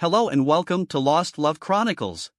Hello and welcome to Lost Love Chronicles.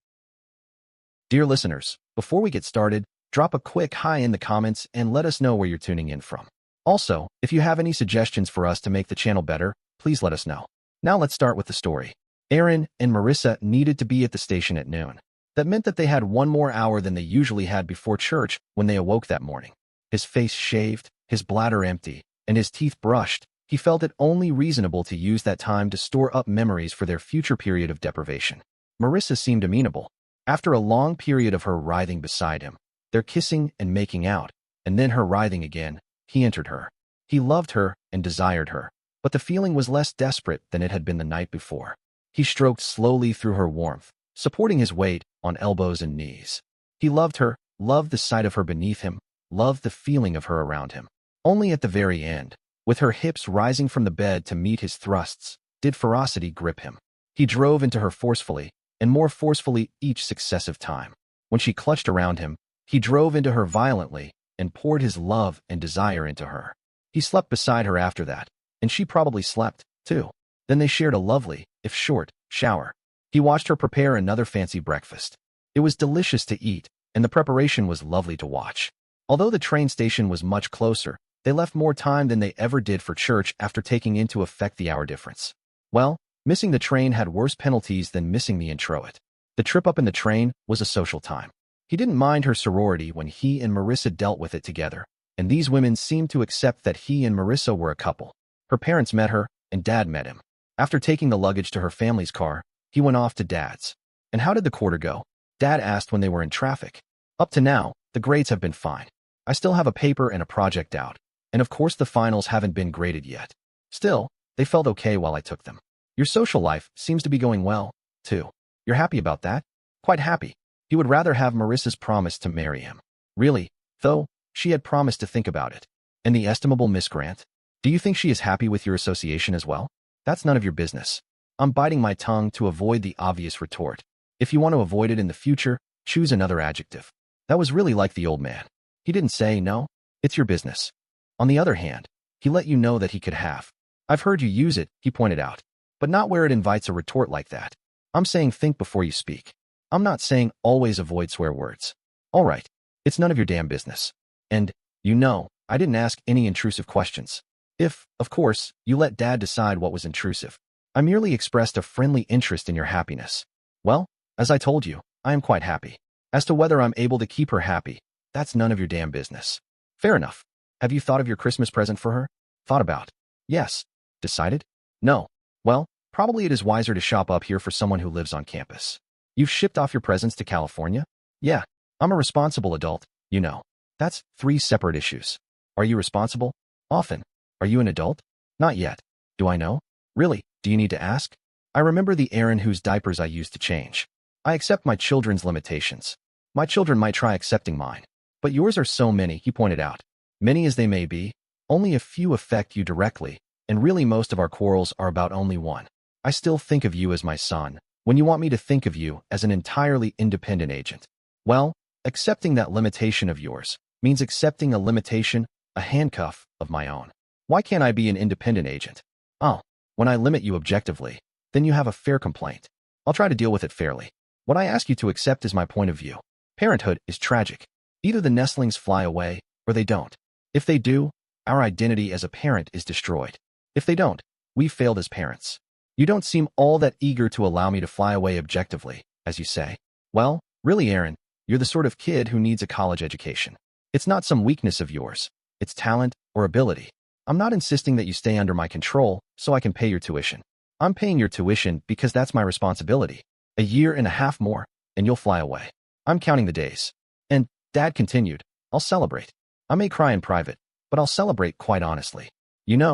Dear listeners, before we get started, drop a quick hi in the comments and let us know where you're tuning in from. Also, if you have any suggestions for us to make the channel better, please let us know. Now let's start with the story. Aaron and Marissa needed to be at the station at noon. That meant that they had one more hour than they usually had before church when they awoke that morning. His face shaved, his bladder empty, and his teeth brushed. He felt it only reasonable to use that time to store up memories for their future period of deprivation. Marissa seemed amenable. After a long period of her writhing beside him, their kissing and making out, and then her writhing again, he entered her. He loved her and desired her, but the feeling was less desperate than it had been the night before. He stroked slowly through her warmth, supporting his weight on elbows and knees. He loved her, loved the sight of her beneath him, loved the feeling of her around him. Only at the very end, with her hips rising from the bed to meet his thrusts, did ferocity grip him. He drove into her forcefully, and more forcefully each successive time. When she clutched around him, he drove into her violently and poured his love and desire into her. He slept beside her after that, and she probably slept, too. Then they shared a lovely, if short, shower. He watched her prepare another fancy breakfast. It was delicious to eat, and the preparation was lovely to watch. Although the train station was much closer, they left more time than they ever did for church after taking into effect the hour difference. Well, missing the train had worse penalties than missing the introit. The trip up in the train was a social time. He didn't mind her sorority when he and Marissa dealt with it together, and these women seemed to accept that he and Marissa were a couple. Her parents met her, and Dad met him. After taking the luggage to her family's car, he went off to Dad's. And how did the quarter go? Dad asked when they were in traffic. Up to now, the grades have been fine. I still have a paper and a project out. And of course the finals haven't been graded yet. Still, they felt okay while I took them. Your social life seems to be going well, too. You're happy about that? Quite happy. He would rather have Marissa's promise to marry him. Really, though, she had promised to think about it. And the estimable Miss Grant? Do you think she is happy with your association as well? That's none of your business. I'm biting my tongue to avoid the obvious retort. If you want to avoid it in the future, choose another adjective. That was really like the old man. He didn't say, no, it's your business. On the other hand, he let you know that he could have. I've heard you use it, he pointed out, but not where it invites a retort like that. I'm saying think before you speak. I'm not saying always avoid swear words. All right, it's none of your damn business. And, I didn't ask any intrusive questions. If, of course, you let Dad decide what was intrusive. I merely expressed a friendly interest in your happiness. Well, as I told you, I am quite happy. As to whether I'm able to keep her happy, that's none of your damn business. Fair enough. Have you thought of your Christmas present for her? Thought about? Yes. Decided? No. Well, probably it is wiser to shop up here for someone who lives on campus. You've shipped off your presents to California? Yeah. I'm a responsible adult, you know. That's 3 separate issues. Are you responsible? Often. Are you an adult? Not yet. Do I know? Really, do you need to ask? I remember the Aaron whose diapers I used to change. I accept my children's limitations. My children might try accepting mine. But yours are so many, he pointed out. Many as they may be, only a few affect you directly, and really most of our quarrels are about only one. I still think of you as my son, when you want me to think of you as an entirely independent agent. Well, accepting that limitation of yours means accepting a limitation, a handcuff, of my own. Why can't I be an independent agent? Oh, when I limit you objectively, then you have a fair complaint. I'll try to deal with it fairly. What I ask you to accept is my point of view. Parenthood is tragic. Either the nestlings fly away, or they don't. If they do, our identity as a parent is destroyed. If they don't, we've failed as parents. You don't seem all that eager to allow me to fly away objectively, as you say. Well, really, Aaron, you're the sort of kid who needs a college education. It's not some weakness of yours. It's talent or ability. I'm not insisting that you stay under my control so I can pay your tuition. I'm paying your tuition because that's my responsibility. A year and a half more, and you'll fly away. I'm counting the days. And, Dad continued, I'll celebrate. I may cry in private, but I'll celebrate quite honestly. 2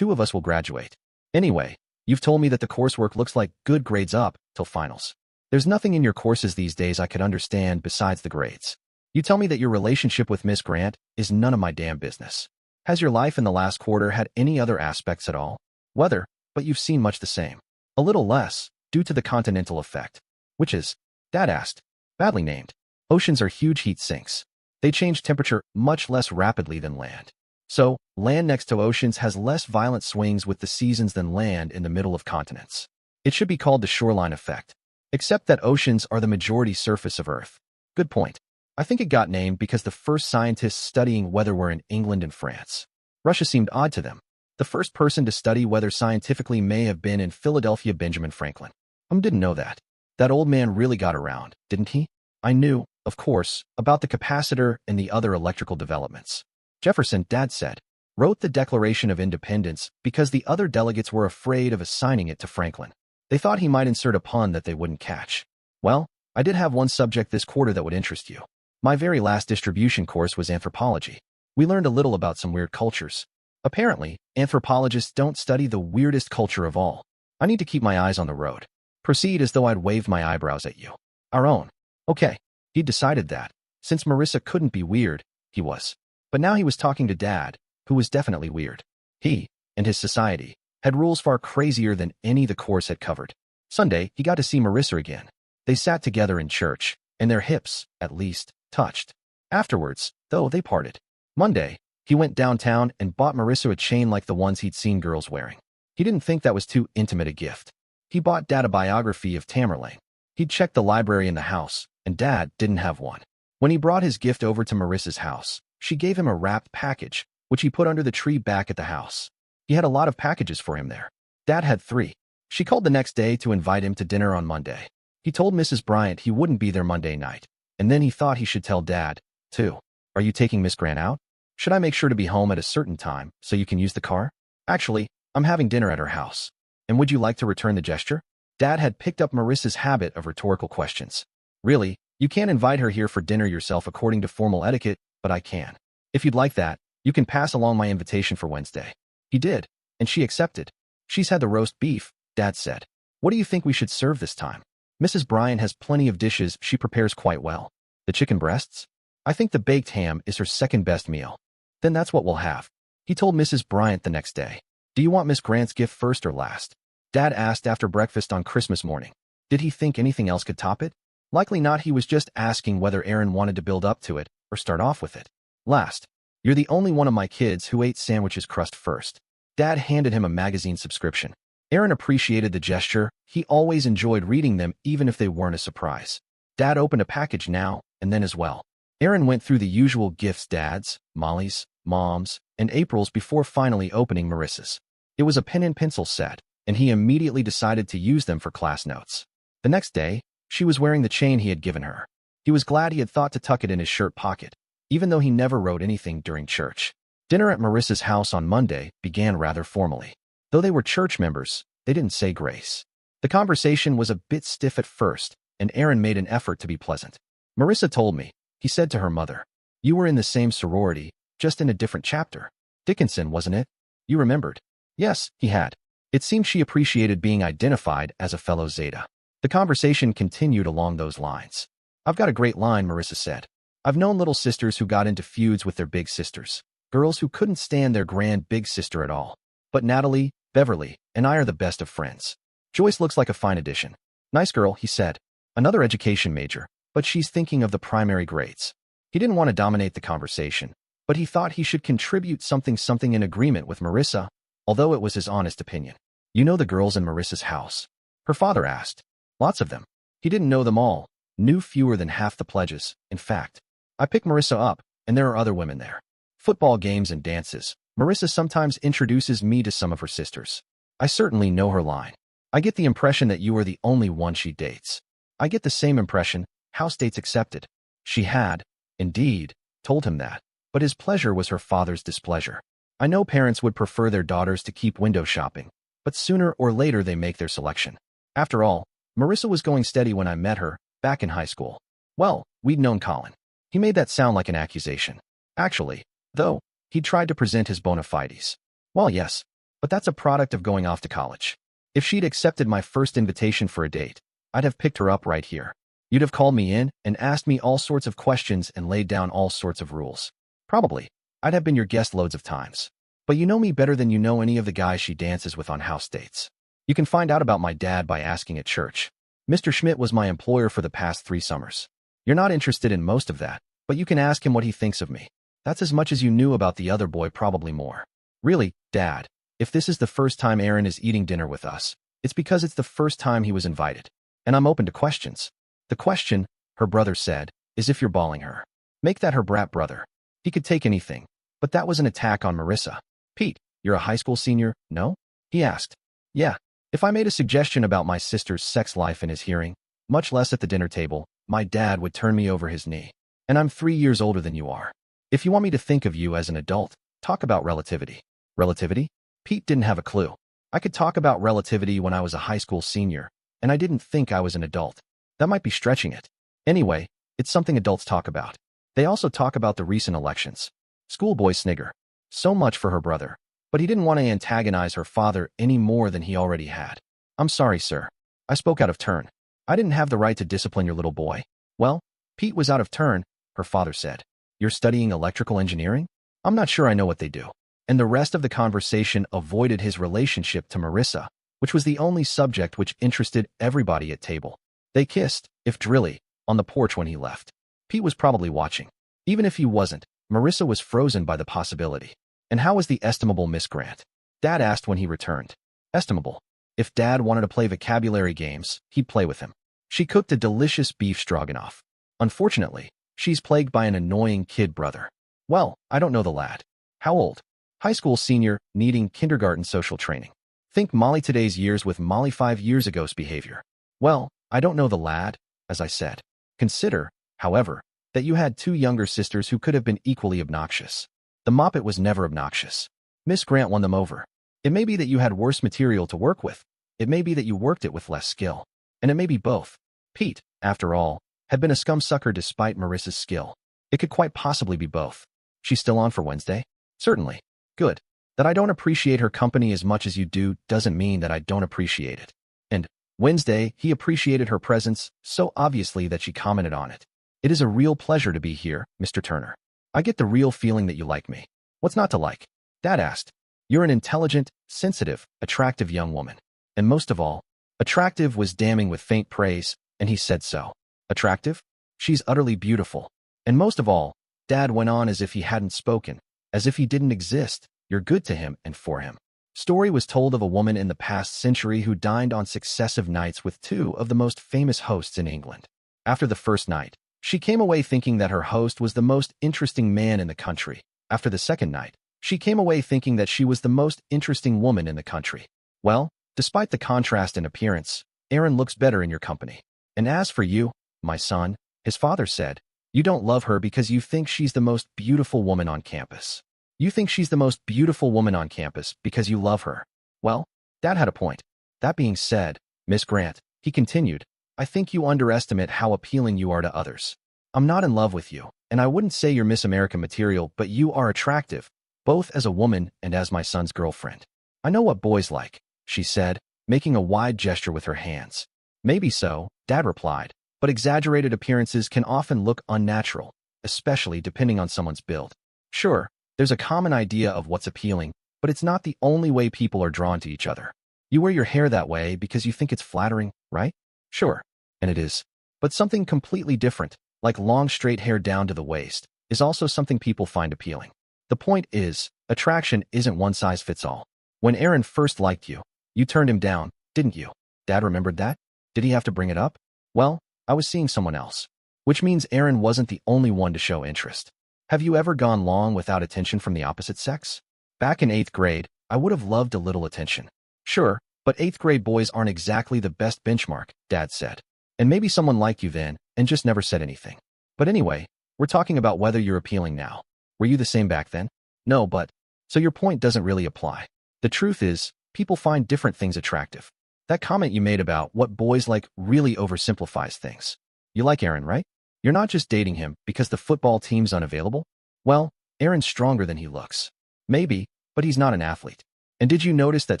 of us will graduate. Anyway, you've told me that the coursework looks like good grades up till finals. There's nothing in your courses these days I could understand besides the grades. You tell me that your relationship with Miss Grant is none of my damn business. Has your life in the last quarter had any other aspects at all? Whether, but you've seen much the same. A little less, due to the continental effect. Which is? Dad asked. Badly named. Oceans are huge heat sinks. They change temperature much less rapidly than land. So, land next to oceans has less violent swings with the seasons than land in the middle of continents. It should be called the shoreline effect. Except that oceans are the majority surface of Earth. Good point. I think it got named because the first scientists studying weather were in England and France. Russia seemed odd to them. The first person to study weather scientifically may have been in Philadelphia, Benjamin Franklin. Didn't know that. That old man really got around, didn't he? I knew, of course, about the capacitor and the other electrical developments. Jefferson, Dad said, wrote the Declaration of Independence because the other delegates were afraid of assigning it to Franklin. They thought he might insert a pun that they wouldn't catch. Well, I did have one subject this quarter that would interest you. My very last distribution course was anthropology. We learned a little about some weird cultures. Apparently, anthropologists don't study the weirdest culture of all. I need to keep my eyes on the road. Proceed as though I'd waved my eyebrows at you. Our own. Okay. He'd decided that. Since Marissa couldn't be weird, he was. But now he was talking to Dad, who was definitely weird. He, and his society, had rules far crazier than any the course had covered. Sunday, he got to see Marissa again. They sat together in church, and their hips, at least, touched. Afterwards, though, they parted. Monday, he went downtown and bought Marissa a chain like the ones he'd seen girls wearing. He didn't think that was too intimate a gift. He bought Dad a biography of Tamerlane. He'd checked the library in the house, and Dad didn't have one. When he brought his gift over to Marissa's house, she gave him a wrapped package, which he put under the tree back at the house. He had a lot of packages for him there. Dad had 3. She called the next day to invite him to dinner on Monday. He told Mrs. Bryant he wouldn't be there Monday night, and then he thought he should tell Dad, too. Are you taking Miss Grant out? Should I make sure to be home at a certain time so you can use the car? Actually, I'm having dinner at her house. And would you like to return the gesture? Dad had picked up Marissa's habit of rhetorical questions. Really, you can't invite her here for dinner yourself according to formal etiquette, but I can. If you'd like that, you can pass along my invitation for Wednesday. He did, and she accepted. She's had the roast beef, Dad said. What do you think we should serve this time? Mrs. Bryant has plenty of dishes she prepares quite well. The chicken breasts? I think the baked ham is her second best meal. Then that's what we'll have. He told Mrs. Bryant the next day. Do you want Miss Grant's gift first or last? Dad asked after breakfast on Christmas morning. Did he think anything else could top it? Likely not. He was just asking whether Aaron wanted to build up to it or start off with it. Last. You're the only one of my kids who ate sandwiches crust first. Dad handed him a magazine subscription. Aaron appreciated the gesture. He always enjoyed reading them even if they weren't a surprise. Dad opened a package now and then as well. Aaron went through the usual gifts: Dad's, Molly's, Mom's, and April's before finally opening Marissa's. It was a pen and pencil set, and he immediately decided to use them for class notes. The next day, she was wearing the chain he had given her. He was glad he had thought to tuck it in his shirt pocket, even though he never wrote anything during church. Dinner at Marissa's house on Monday began rather formally. Though they were church members, they didn't say grace. The conversation was a bit stiff at first, and Aaron made an effort to be pleasant. Marissa told me, he said to her mother, you were in the same sorority, just in a different chapter. Dickinson, wasn't it? You remembered. Yes, he had. It seemed she appreciated being identified as a fellow Zeta. The conversation continued along those lines. I've got a great line, Marissa said. I've known little sisters who got into feuds with their big sisters. Girls who couldn't stand their grand big sister at all. But Natalie, Beverly, and I are the best of friends. Joyce looks like a fine addition. Nice girl, he said. Another education major, but she's thinking of the primary grades. He didn't want to dominate the conversation, but he thought he should contribute something in agreement with Marissa, although it was his honest opinion. You know the girls in Marissa's house? Her father asked. Lots of them. He didn't know them all, knew fewer than half the pledges. In fact, I picked Marissa up, and there are other women there. Football games and dances. Marissa sometimes introduces me to some of her sisters. I certainly know her line. I get the impression that you are the only one she dates. I get the same impression, house dates accepted. She had, indeed, told him that, but his pleasure was her father's displeasure. I know parents would prefer their daughters to keep window shopping, but sooner or later they make their selection. After all, Marissa was going steady when I met her, back in high school. Well, we'd known Colin. He made that sound like an accusation. Actually, though, he tried to present his bona fides. Well, yes, but that's a product of going off to college. If she'd accepted my first invitation for a date, I'd have picked her up right here. You'd have called me in and asked me all sorts of questions and laid down all sorts of rules. Probably, I'd have been your guest loads of times. But you know me better than you know any of the guys she dances with on house dates. You can find out about my dad by asking at church. Mr. Schmidt was my employer for the past 3 summers. You're not interested in most of that, but you can ask him what he thinks of me. That's as much as you knew about the other boy, probably more. Really, Dad, if this is the first time Aaron is eating dinner with us, It's because it's the first time he was invited. And I'm open to questions. The question, her brother said, is if you're balling her. Make that her brat brother. He could take anything. But that was an attack on Marissa. Pete, you're a high school senior, no? He asked. Yeah. If I made a suggestion about my sister's sex life in his hearing, much less at the dinner table, my dad would turn me over his knee. And I'm 3 years older than you are. If you want me to think of you as an adult, talk about relativity. Relativity? Pete didn't have a clue. I could talk about relativity when I was a high school senior, and I didn't think I was an adult. That might be stretching it. Anyway, it's something adults talk about. They also talk about the recent elections. Schoolboy snigger. So much for her brother. But he didn't want to antagonize her father any more than he already had. I'm sorry, sir. I spoke out of turn. I didn't have the right to discipline your little boy. Well, Pete was out of turn, her father said. You're studying electrical engineering? I'm not sure I know what they do. And the rest of the conversation avoided his relationship to Marissa, which was the only subject which interested everybody at table. They kissed, if drilly, on the porch when he left. Pete was probably watching. Even if he wasn't, Marissa was frozen by the possibility. And how was the estimable Miss Grant? Dad asked when he returned. Estimable. If Dad wanted to play vocabulary games, he'd play with him. She cooked a delicious beef stroganoff. Unfortunately, she's plagued by an annoying kid brother. Well, I don't know the lad. How old? High school senior, needing kindergarten social training. Think Molly today's years with Molly 5 years ago's behavior. Well, I don't know the lad, as I said. Consider, however, that you had 2 younger sisters who could have been equally obnoxious. The moppet was never obnoxious. Miss Grant won them over. It may be that you had worse material to work with. It may be that you worked it with less skill. And it may be both. Pete, after all, had been a scum-sucker despite Marissa's skill. It could quite possibly be both. She's still on for Wednesday? Certainly. Good. That I don't appreciate her company as much as you do doesn't mean that I don't appreciate it. And Wednesday, he appreciated her presence so obviously that she commented on it. It is a real pleasure to be here, Mr. Turner. I get the real feeling that you like me. What's not to like? Dad asked. You're an intelligent, sensitive, attractive young woman. And most of all, attractive was damning with faint praise, and he said so. Attractive? She's utterly beautiful. And most of all, Dad went on as if he hadn't spoken, as if he didn't exist. You're good to him and for him. Story was told of a woman in the past century who dined on successive nights with 2 of the most famous hosts in England. After the first night, she came away thinking that her host was the most interesting man in the country. After the second night, she came away thinking that she was the most interesting woman in the country. Well, despite the contrast in appearance, Erin looks better in your company. And as for you, my son, his father said, you don't love her because you think she's the most beautiful woman on campus. You think she's the most beautiful woman on campus because you love her. Well, Dad had a point. That being said, Miss Grant, he continued, I think you underestimate how appealing you are to others. I'm not in love with you, and I wouldn't say you're Miss America material, but you are attractive, both as a woman and as my son's girlfriend. I know what boys like, she said, making a wide gesture with her hands. Maybe so, Dad replied, but exaggerated appearances can often look unnatural, especially depending on someone's build. Sure, there's a common idea of what's appealing, but it's not the only way people are drawn to each other. You wear your hair that way because you think it's flattering, right? Sure, and it is. But something completely different, like long straight hair down to the waist, is also something people find appealing. The point is, attraction isn't one size fits all. When Erin first liked you, you turned him down, didn't you? Dad remembered that? Did he have to bring it up? Well, I was seeing someone else. Which means Erin wasn't the only one to show interest. Have you ever gone long without attention from the opposite sex? Back in 8th grade, I would have loved a little attention. Sure, but 8th grade boys aren't exactly the best benchmark, Dad said. And maybe someone liked you then and just never said anything. But anyway, we're talking about whether you're appealing now. Were you the same back then? No, but... So your point doesn't really apply. The truth is, people find different things attractive. That comment you made about what boys like really oversimplifies things. You like Erin, right? You're not just dating him because the football team's unavailable? Well, Erin's stronger than he looks. Maybe, but he's not an athlete. And did you notice that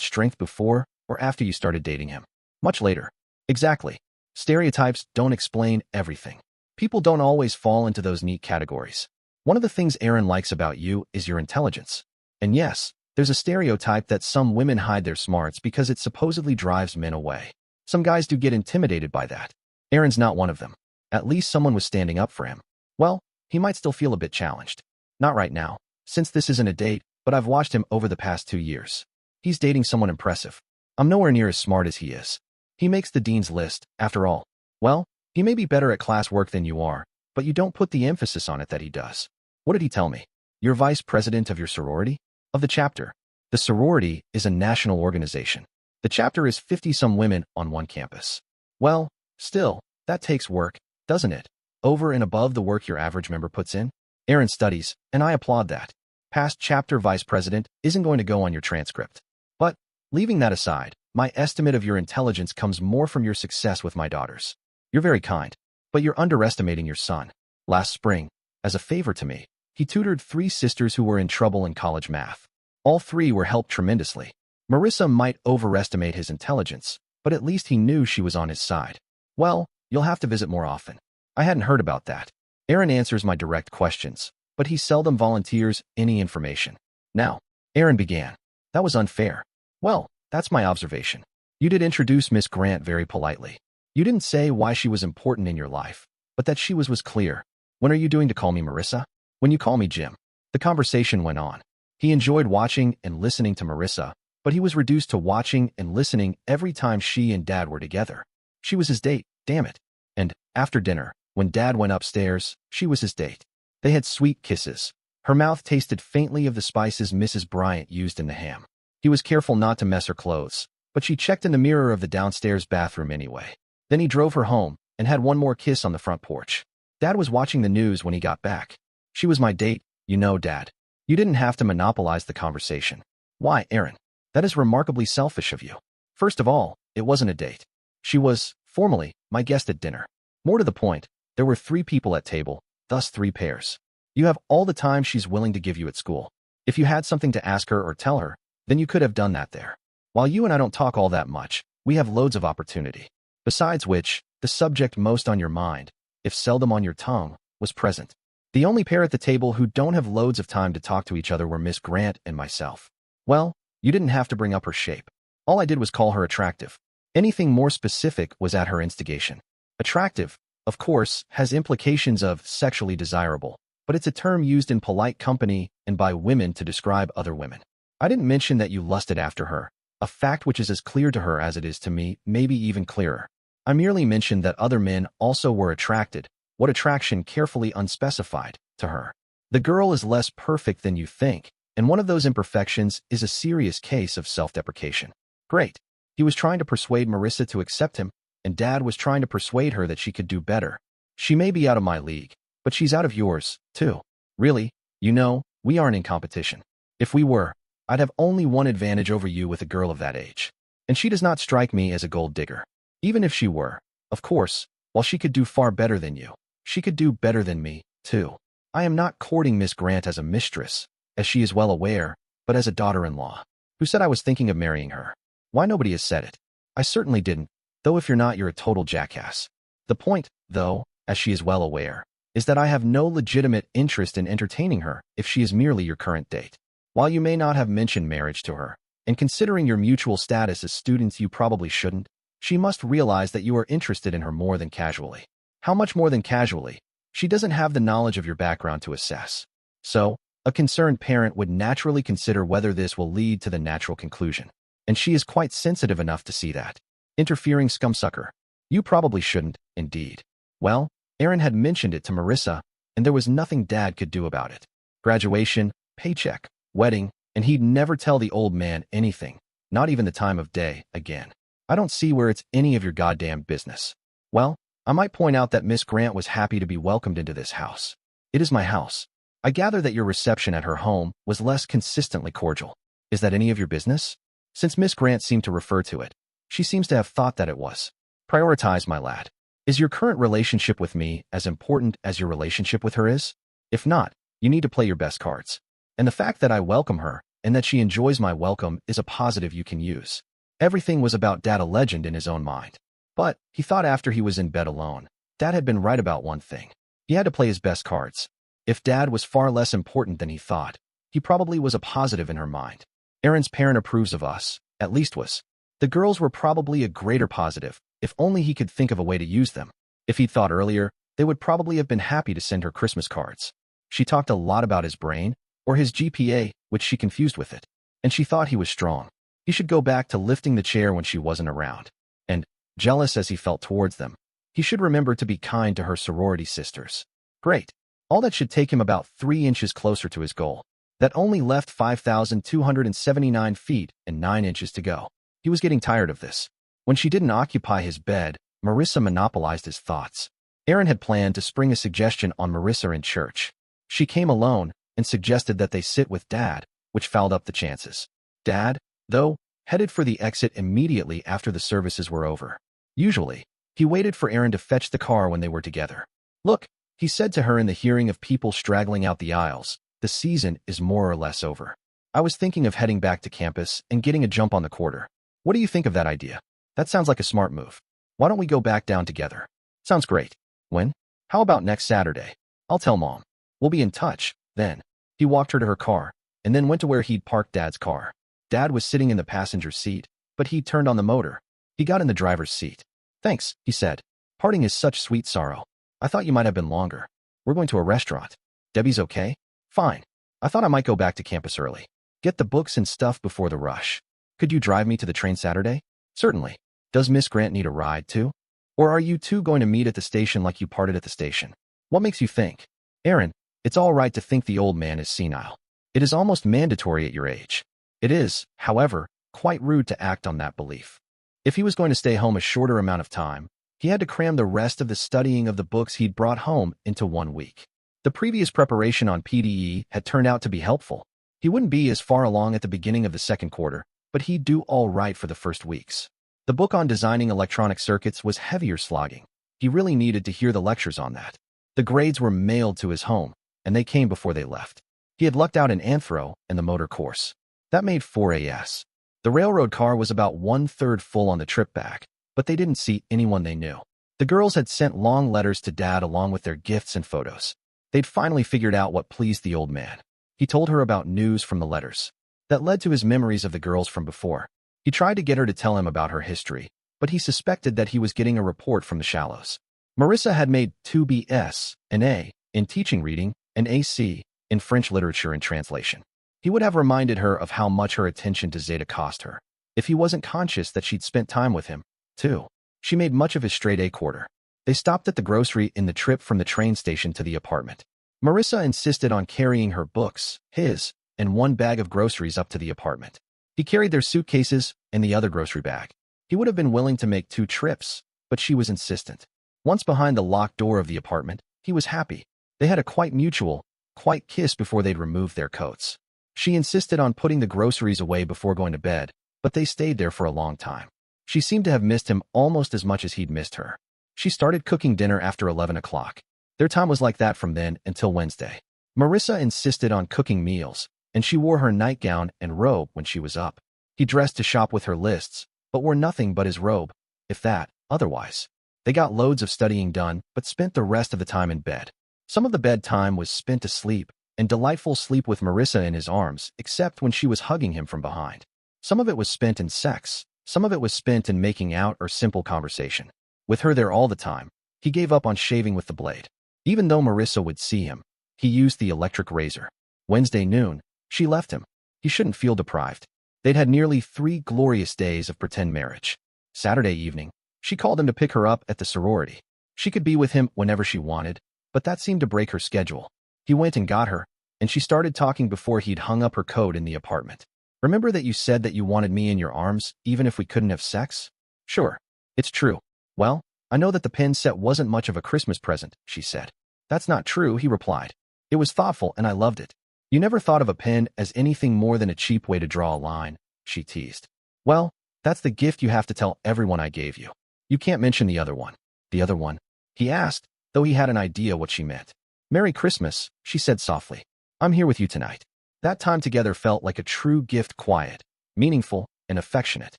strength before or after you started dating him? Much later. Exactly. Stereotypes don't explain everything. People don't always fall into those neat categories. One of the things Erin likes about you is your intelligence. And yes, there's a stereotype that some women hide their smarts because it supposedly drives men away. Some guys do get intimidated by that. Erin's not one of them. At least someone was standing up for him. Well, he might still feel a bit challenged. Not right now, since this isn't a date, but I've watched him over the past 2 years. He's dating someone impressive. I'm nowhere near as smart as he is. He makes the dean's list, after all. Well, he may be better at classwork than you are, but you don't put the emphasis on it that he does. What did he tell me? You're vice president of your sorority? Of the chapter. The sorority is a national organization. The chapter is 50-some women on one campus. Well, still, that takes work, doesn't it? Over and above the work your average member puts in? Aaron studies, and I applaud that. Past chapter vice president isn't going to go on your transcript. But, leaving that aside, my estimate of your intelligence comes more from your success with my daughters. You're very kind, but you're underestimating your son. Last spring, as a favor to me, he tutored 3 sisters who were in trouble in college math. All 3 were helped tremendously. Marissa might overestimate his intelligence, but at least he knew she was on his side. Well, you'll have to visit more often. I hadn't heard about that. Aaron answers my direct questions, but he seldom volunteers any information. Now, Aaron began. That was unfair. Well, that's my observation. You did introduce Miss Grant very politely. You didn't say why she was important in your life, but that she was clear. When are you doing to call me Marissa? When you call me Jim. The conversation went on. He enjoyed watching and listening to Marissa, but he was reduced to watching and listening every time she and Dad were together. She was his date, damn it. And, after dinner, when Dad went upstairs, she was his date. They had sweet kisses. Her mouth tasted faintly of the spices Mrs. Bryant used in the ham. He was careful not to mess her clothes, but she checked in the mirror of the downstairs bathroom anyway. Then he drove her home and had one more kiss on the front porch. Dad was watching the news when he got back. She was my date, you know, Dad. You didn't have to monopolize the conversation. Why, Aaron? That is remarkably selfish of you. First of all, it wasn't a date. She was, formally, my guest at dinner. More to the point, there were 3 people at table, thus 3 pairs. You have all the time she's willing to give you at school. If you had something to ask her or tell her, then you could have done that there. While you and I don't talk all that much, we have loads of opportunity. Besides which, the subject most on your mind, if seldom on your tongue, was present. The only pair at the table who don't have loads of time to talk to each other were Miss Grant and myself. Well, you didn't have to bring up her shape. All I did was call her attractive. Anything more specific was at her instigation. Attractive, of course, has implications of sexually desirable, but it's a term used in polite company and by women to describe other women. I didn't mention that you lusted after her, a fact which is as clear to her as it is to me, maybe even clearer. I merely mentioned that other men also were attracted, what attraction carefully unspecified, to her. The girl is less perfect than you think, and one of those imperfections is a serious case of self-deprecation. Great. He was trying to persuade Marissa to accept him, and Dad was trying to persuade her that she could do better. She may be out of my league, but she's out of yours, too. Really, you know, we aren't in competition. If we were, I'd have only one advantage over you with a girl of that age. And she does not strike me as a gold digger. Even if she were, of course, while she could do far better than you, she could do better than me, too. I am not courting Miss Grant as a mistress, as she is well aware, but as a daughter-in-law. Who said I was thinking of marrying her? Why, nobody has said it. I certainly didn't, though if you're not, you're a total jackass. The point, though, as she is well aware, is that I have no legitimate interest in entertaining her if she is merely your current date. While you may not have mentioned marriage to her, and considering your mutual status as students you probably shouldn't, she must realize that you are interested in her more than casually. How much more than casually? She doesn't have the knowledge of your background to assess. So, a concerned parent would naturally consider whether this will lead to the natural conclusion. And she is quite sensitive enough to see that. Interfering scumsucker. You probably shouldn't, indeed. Well, Aaron had mentioned it to Marissa, and there was nothing Dad could do about it. Graduation, paycheck, wedding, and he'd never tell the old man anything, not even the time of day, again. I don't see where it's any of your goddamn business. Well, I might point out that Miss Grant was happy to be welcomed into this house. It is my house. I gather that your reception at her home was less consistently cordial. Is that any of your business? Since Miss Grant seemed to refer to it, she seems to have thought that it was. Prioritize, my lad. Is your current relationship with me as important as your relationship with her is? If not, you need to play your best cards. And the fact that I welcome her and that she enjoys my welcome is a positive you can use. Everything was about Dad, a legend in his own mind. But, he thought after he was in bed alone, Dad had been right about one thing. He had to play his best cards. If Dad was far less important than he thought, he probably was a positive in her mind. Aaron's parent approves of us, at least was. The girls were probably a greater positive, if only he could think of a way to use them. If he'd thought earlier, they would probably have been happy to send her Christmas cards. She talked a lot about his brain, or his GPA, which she confused with it. And she thought he was strong. He should go back to lifting the chair when she wasn't around. And, jealous as he felt towards them, he should remember to be kind to her sorority sisters. Great. All that should take him about 3 inches closer to his goal. That only left 5,279 feet and 9 inches to go. He was getting tired of this. When she didn't occupy his bed, Marissa monopolized his thoughts. Erin had planned to spring a suggestion on Marissa in church. She came alone and suggested that they sit with Dad, which fouled up the chances. Dad, though, headed for the exit immediately after the services were over. Usually, he waited for Erin to fetch the car when they were together. Look, he said to her in the hearing of people straggling out the aisles, the season is more or less over. I was thinking of heading back to campus and getting a jump on the quarter. What do you think of that idea? That sounds like a smart move. Why don't we go back down together? Sounds great. When? How about next Saturday? I'll tell Mom. We'll be in touch, then. He walked her to her car, and then went to where he'd parked Dad's car. Dad was sitting in the passenger seat, but he'd turned on the motor. He got in the driver's seat. Thanks, he said. Parting is such sweet sorrow. I thought you might have been longer. We're going to a restaurant. Debbie's okay? Fine. I thought I might go back to campus early. Get the books and stuff before the rush. Could you drive me to the train Saturday? Certainly. Does Miss Grant need a ride, too? Or are you two going to meet at the station like you parted at the station? What makes you think? Erin, it's all right to think the old man is senile. It is almost mandatory at your age. It is, however, quite rude to act on that belief. If he was going to stay home a shorter amount of time, he had to cram the rest of the studying of the books he'd brought home into 1 week. The previous preparation on PDE had turned out to be helpful. He wouldn't be as far along at the beginning of the second quarter, but he'd do all right for the first weeks. The book on designing electronic circuits was heavier slogging. He really needed to hear the lectures on that. The grades were mailed to his home, and they came before they left. He had lucked out in Anthro and the motor course. That made 4 AS. The railroad car was about 1/3 full on the trip back, but they didn't see anyone they knew. The girls had sent long letters to Dad along with their gifts and photos. They'd finally figured out what pleased the old man. He told her about news from the letters. That led to his memories of the girls from before. He tried to get her to tell him about her history, but he suspected that he was getting a report from the shallows. Marissa had made 2 BS, an A, in teaching reading, and AC, in French literature and translation. He would have reminded her of how much her attention to Zeta cost her, if he wasn't conscious that she'd spent time with him, too. She made much of his straight A quarter. They stopped at the grocery in the trip from the train station to the apartment. Marissa insisted on carrying her books, his, and 1 bag of groceries up to the apartment. He carried their suitcases and the other grocery bag. He would have been willing to make 2 trips, but she was insistent. Once behind the locked door of the apartment, he was happy. They had a quite kiss before they'd removed their coats. She insisted on putting the groceries away before going to bed, but they stayed there for a long time. She seemed to have missed him almost as much as he'd missed her. She started cooking dinner after 11 o'clock. Their time was like that from then until Wednesday. Marissa insisted on cooking meals, and she wore her nightgown and robe when she was up. He dressed to shop with her lists, but wore nothing but his robe, if that, otherwise. They got loads of studying done, but spent the rest of the time in bed. Some of the bedtime was spent asleep, and delightful sleep with Marissa in his arms, except when she was hugging him from behind. Some of it was spent in sex, some of it was spent in making out or simple conversation. With her there all the time, he gave up on shaving with the blade. Even though Marissa would see him, he used the electric razor. Wednesday noon, she left him. He shouldn't feel deprived. They'd had nearly 3 glorious days of pretend marriage. Saturday evening, she called him to pick her up at the sorority. She could be with him whenever she wanted, but that seemed to break her schedule. He went and got her, and she started talking before he'd hung up her coat in the apartment. Remember that you said that you wanted me in your arms, even if we couldn't have sex? Sure. It's true. Well, I know that the pen set wasn't much of a Christmas present, she said. That's not true, he replied. It was thoughtful and I loved it. You never thought of a pen as anything more than a cheap way to draw a line, she teased. Well, that's the gift you have to tell everyone I gave you. You can't mention the other one. The other one? He asked, though he had an idea what she meant. Merry Christmas, she said softly. I'm here with you tonight. That time together felt like a true gift, quiet, meaningful, and affectionate.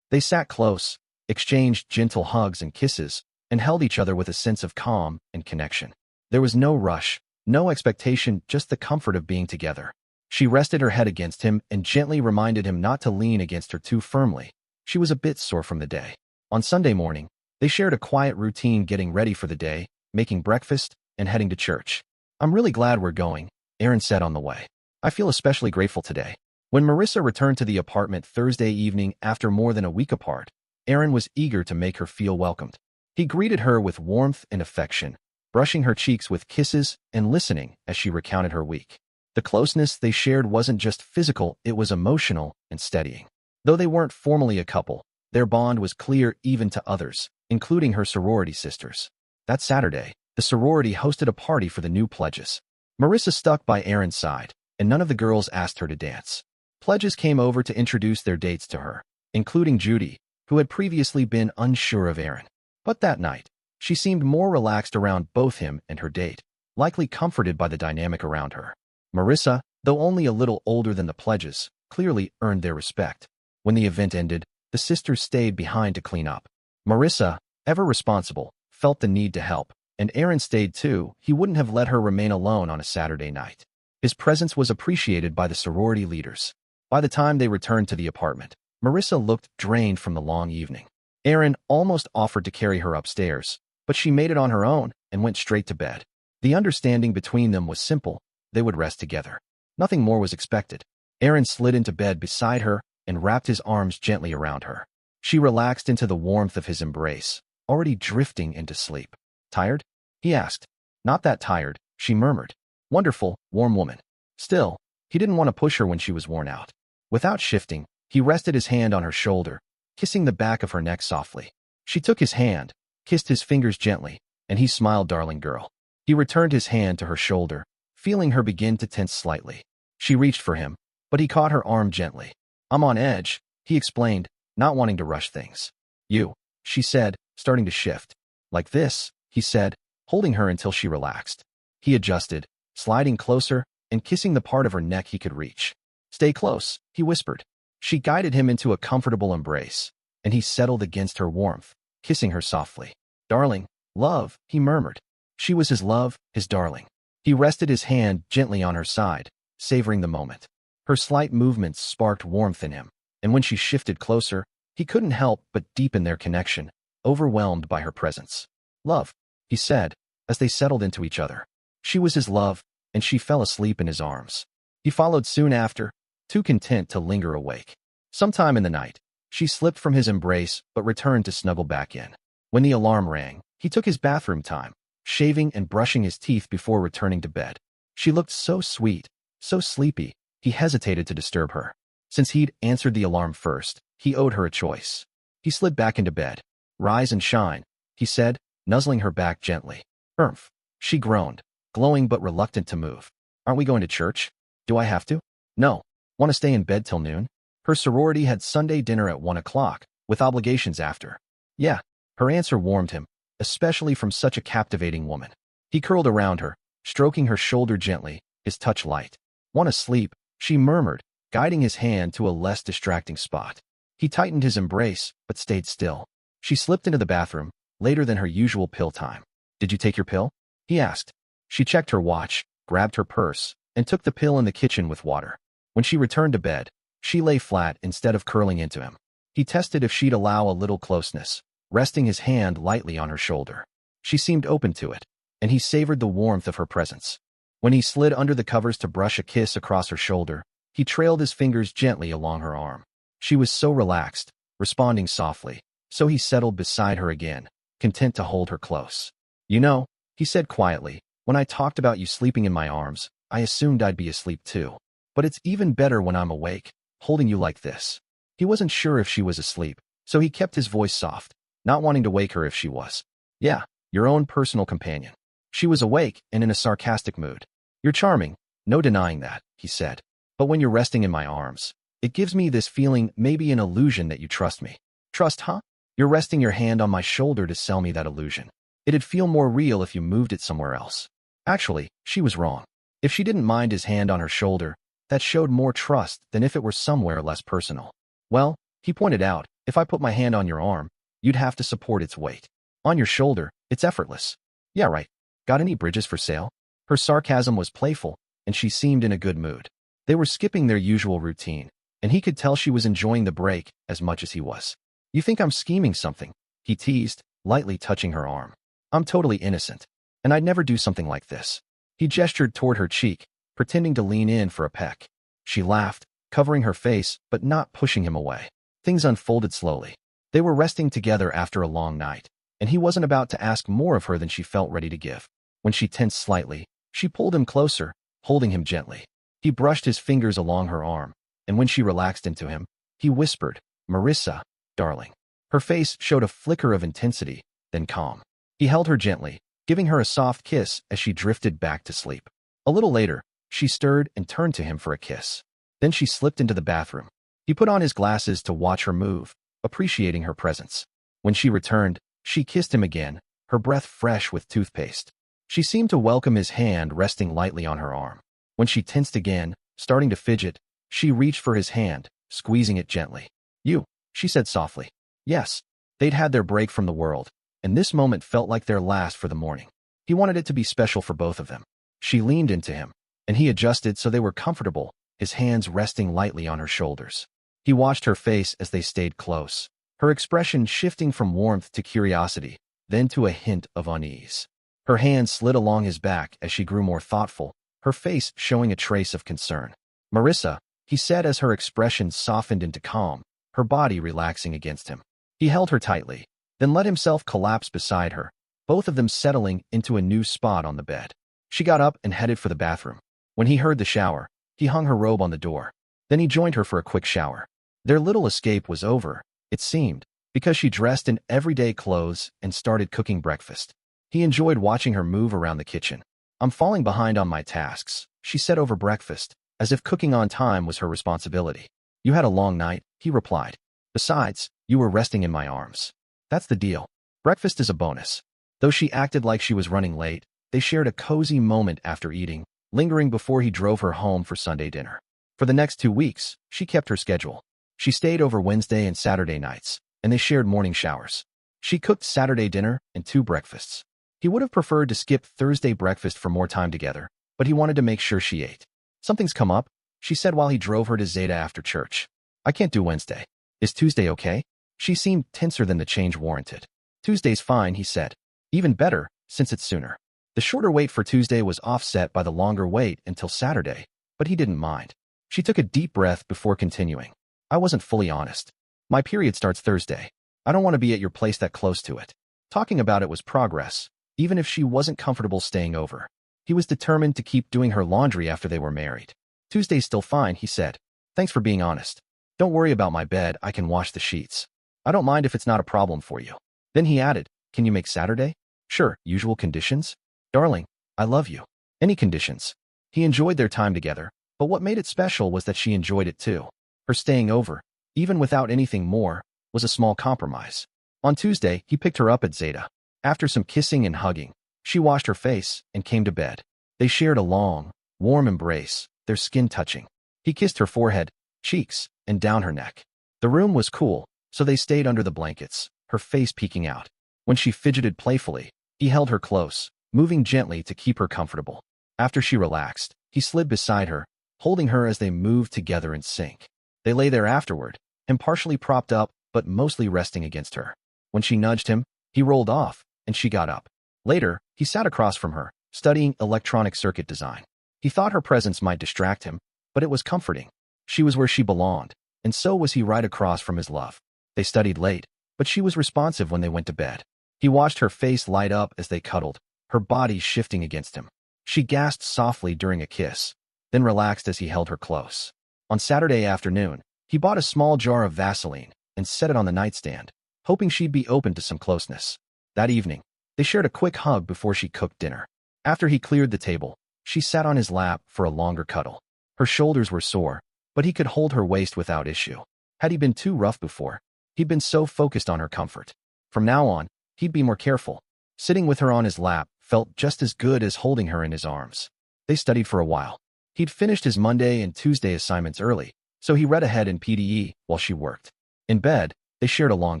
They sat close, exchanged gentle hugs and kisses, and held each other with a sense of calm and connection. There was no rush, no expectation, just the comfort of being together. She rested her head against him and gently reminded him not to lean against her too firmly. She was a bit sore from the day. On Sunday morning, they shared a quiet routine, getting ready for the day, making breakfast, and heading to church. I'm really glad we're going, Erin said on the way. I feel especially grateful today. When Marissa returned to the apartment Thursday evening after more than a week apart, Aaron was eager to make her feel welcomed. He greeted her with warmth and affection, brushing her cheeks with kisses and listening as she recounted her week. The closeness they shared wasn't just physical, it was emotional and steadying. Though they weren't formally a couple, their bond was clear even to others, including her sorority sisters. That Saturday, the sorority hosted a party for the new pledges. Marissa stuck by Aaron's side, and none of the girls asked her to dance. Pledges came over to introduce their dates to her, including Judy, who had previously been unsure of Aaron. But that night, she seemed more relaxed around both him and her date, likely comforted by the dynamic around her. Marissa, though only a little older than the pledges, clearly earned their respect. When the event ended, the sisters stayed behind to clean up. Marissa, ever responsible, felt the need to help, and Aaron stayed too. He wouldn't have let her remain alone on a Saturday night. His presence was appreciated by the sorority leaders. By the time they returned to the apartment, Marissa looked drained from the long evening. Aaron almost offered to carry her upstairs, but she made it on her own and went straight to bed. The understanding between them was simple: they would rest together. Nothing more was expected. Aaron slid into bed beside her and wrapped his arms gently around her. She relaxed into the warmth of his embrace, already drifting into sleep. "Tired?" he asked. "Not that tired," she murmured. "Wonderful, warm woman." Still, he didn't want to push her when she was worn out. Without shifting, he rested his hand on her shoulder, kissing the back of her neck softly. She took his hand, kissed his fingers gently, and he smiled, "Darling girl." He returned his hand to her shoulder, feeling her begin to tense slightly. She reached for him, but he caught her arm gently. "I'm on edge," he explained, not wanting to rush things. "You," she said, starting to shift. "Like this," he said, holding her until she relaxed. He adjusted, sliding closer and kissing the part of her neck he could reach. "Stay close," he whispered. She guided him into a comfortable embrace, and he settled against her warmth, kissing her softly. "Darling, love," he murmured. She was his love, his darling. He rested his hand gently on her side, savoring the moment. Her slight movements sparked warmth in him, and when she shifted closer, he couldn't help but deepen their connection, overwhelmed by her presence. "Love," he said, as they settled into each other. She was his love, and she fell asleep in his arms. He followed soon after, too content to linger awake. Sometime in the night, she slipped from his embrace but returned to snuggle back in. When the alarm rang, he took his bathroom time, shaving and brushing his teeth before returning to bed. She looked so sweet, so sleepy, he hesitated to disturb her. Since he'd answered the alarm first, he owed her a choice. He slid back into bed. "Rise and shine," he said, nuzzling her back gently. "Oomph," she groaned, glowing but reluctant to move. "Aren't we going to church?" "Do I have to?" "No. Want to stay in bed till noon?" Her sorority had Sunday dinner at 1 o'clock, with obligations after. "Yeah." Her answer warmed him, especially from such a captivating woman. He curled around her, stroking her shoulder gently, his touch light. "Want to sleep," she murmured, guiding his hand to a less distracting spot. He tightened his embrace, but stayed still. She slipped into the bathroom, later than her usual pill time. "Did you take your pill?" he asked. She checked her watch, grabbed her purse, and took the pill in the kitchen with water. When she returned to bed, she lay flat instead of curling into him. He tested if she'd allow a little closeness, resting his hand lightly on her shoulder. She seemed open to it, and he savored the warmth of her presence. When he slid under the covers to brush a kiss across her shoulder, he trailed his fingers gently along her arm. She was so relaxed, responding softly, so he settled beside her again, content to hold her close. "You know," he said quietly, "when I talked about you sleeping in my arms, I assumed I'd be asleep too. But it's even better when I'm awake, holding you like this." He wasn't sure if she was asleep, so he kept his voice soft, not wanting to wake her if she was. "Yeah, your own personal companion." She was awake and in a sarcastic mood. "You're charming, no denying that," he said. "But when you're resting in my arms, it gives me this feeling, maybe an illusion that you trust me." "Trust, huh?" "You're resting your hand on my shoulder to sell me that illusion. It'd feel more real if you moved it somewhere else." Actually, she was wrong. If she didn't mind his hand on her shoulder, that showed more trust than if it were somewhere less personal. "Well," he pointed out, "if I put my hand on your arm, you'd have to support its weight. On your shoulder, it's effortless." "Yeah, right. Got any bridges for sale?" Her sarcasm was playful, and she seemed in a good mood. They were skipping their usual routine, and he could tell she was enjoying the break as much as he was. "You think I'm scheming something?" he teased, lightly touching her arm. "I'm totally innocent, and I'd never do something like this." He gestured toward her cheek, pretending to lean in for a peck. She laughed, covering her face but not pushing him away. Things unfolded slowly. They were resting together after a long night, and he wasn't about to ask more of her than she felt ready to give. When she tensed slightly, she pulled him closer, holding him gently. He brushed his fingers along her arm, and when she relaxed into him, he whispered, "Marissa, darling." Her face showed a flicker of intensity, then calm. He held her gently, giving her a soft kiss as she drifted back to sleep. A little later, she stirred and turned to him for a kiss. Then she slipped into the bathroom. He put on his glasses to watch her move, appreciating her presence. When she returned, she kissed him again, her breath fresh with toothpaste. She seemed to welcome his hand resting lightly on her arm. When she tensed again, starting to fidget, she reached for his hand, squeezing it gently. "You," she said softly. Yes, they'd had their break from the world, and this moment felt like their last for the morning. He wanted it to be special for both of them. She leaned into him, and he adjusted so they were comfortable, his hands resting lightly on her shoulders. He watched her face as they stayed close, her expression shifting from warmth to curiosity, then to a hint of unease. Her hand slid along his back as she grew more thoughtful, her face showing a trace of concern. "Marissa," he said as her expression softened into calm, her body relaxing against him. He held her tightly, then let himself collapse beside her, both of them settling into a new spot on the bed. She got up and headed for the bathroom. When he heard the shower, he hung her robe on the door. Then he joined her for a quick shower. Their little escape was over, it seemed, because she dressed in everyday clothes and started cooking breakfast. He enjoyed watching her move around the kitchen. "I'm falling behind on my tasks," she said over breakfast, as if cooking on time was her responsibility. "You had a long night," he replied. "Besides, you were resting in my arms. That's the deal. Breakfast is a bonus." Though she acted like she was running late, they shared a cozy moment after eating, lingering before he drove her home for Sunday dinner. For the next 2 weeks, she kept her schedule. She stayed over Wednesday and Saturday nights, and they shared morning showers. She cooked Saturday dinner and 2 breakfasts. He would have preferred to skip Thursday breakfast for more time together, but he wanted to make sure she ate. "Something's come up," she said while he drove her to Zeta after church. "I can't do Wednesday. Is Tuesday okay?" She seemed tenser than the change warranted. "Tuesday's fine," he said. "Even better, since it's sooner." The shorter wait for Tuesday was offset by the longer wait until Saturday, but he didn't mind. She took a deep breath before continuing. "I wasn't fully honest. My period starts Thursday. I don't want to be at your place that close to it." Talking about it was progress, even if she wasn't comfortable staying over. He was determined to keep doing her laundry after they were married. "Tuesday's still fine," he said. "Thanks for being honest. Don't worry about my bed, I can wash the sheets. I don't mind if it's not a problem for you." Then he added, "Can you make Saturday?" "Sure, usual conditions?" "Darling, I love you. Any conditions." He enjoyed their time together, but what made it special was that she enjoyed it too. Her staying over, even without anything more, was a small compromise. On Tuesday, he picked her up at Zeta. After some kissing and hugging, she washed her face and came to bed. They shared a long, warm embrace, their skin touching. He kissed her forehead, cheeks, and down her neck. The room was cool, so they stayed under the blankets, her face peeking out. When she fidgeted playfully, he held her close, moving gently to keep her comfortable. After she relaxed, he slid beside her, holding her as they moved together in sync. They lay there afterward, him partially propped up but mostly resting against her. When she nudged him, he rolled off, and she got up. Later, he sat across from her, studying electronic circuit design. He thought her presence might distract him, but it was comforting. She was where she belonged, and so was he right across from his love. They studied late, but she was responsive when they went to bed. He watched her face light up as they cuddled, her body shifting against him. She gasped softly during a kiss, then relaxed as he held her close. On Saturday afternoon, he bought a small jar of Vaseline and set it on the nightstand, hoping she'd be open to some closeness. That evening, they shared a quick hug before she cooked dinner. After he cleared the table, she sat on his lap for a longer cuddle. Her shoulders were sore, but he could hold her waist without issue. Had he been too rough before? He'd been so focused on her comfort. From now on, he'd be more careful. Sitting with her on his lap felt just as good as holding her in his arms. They studied for a while. He'd finished his Monday and Tuesday assignments early, so he read ahead in PDE while she worked. In bed, they shared a long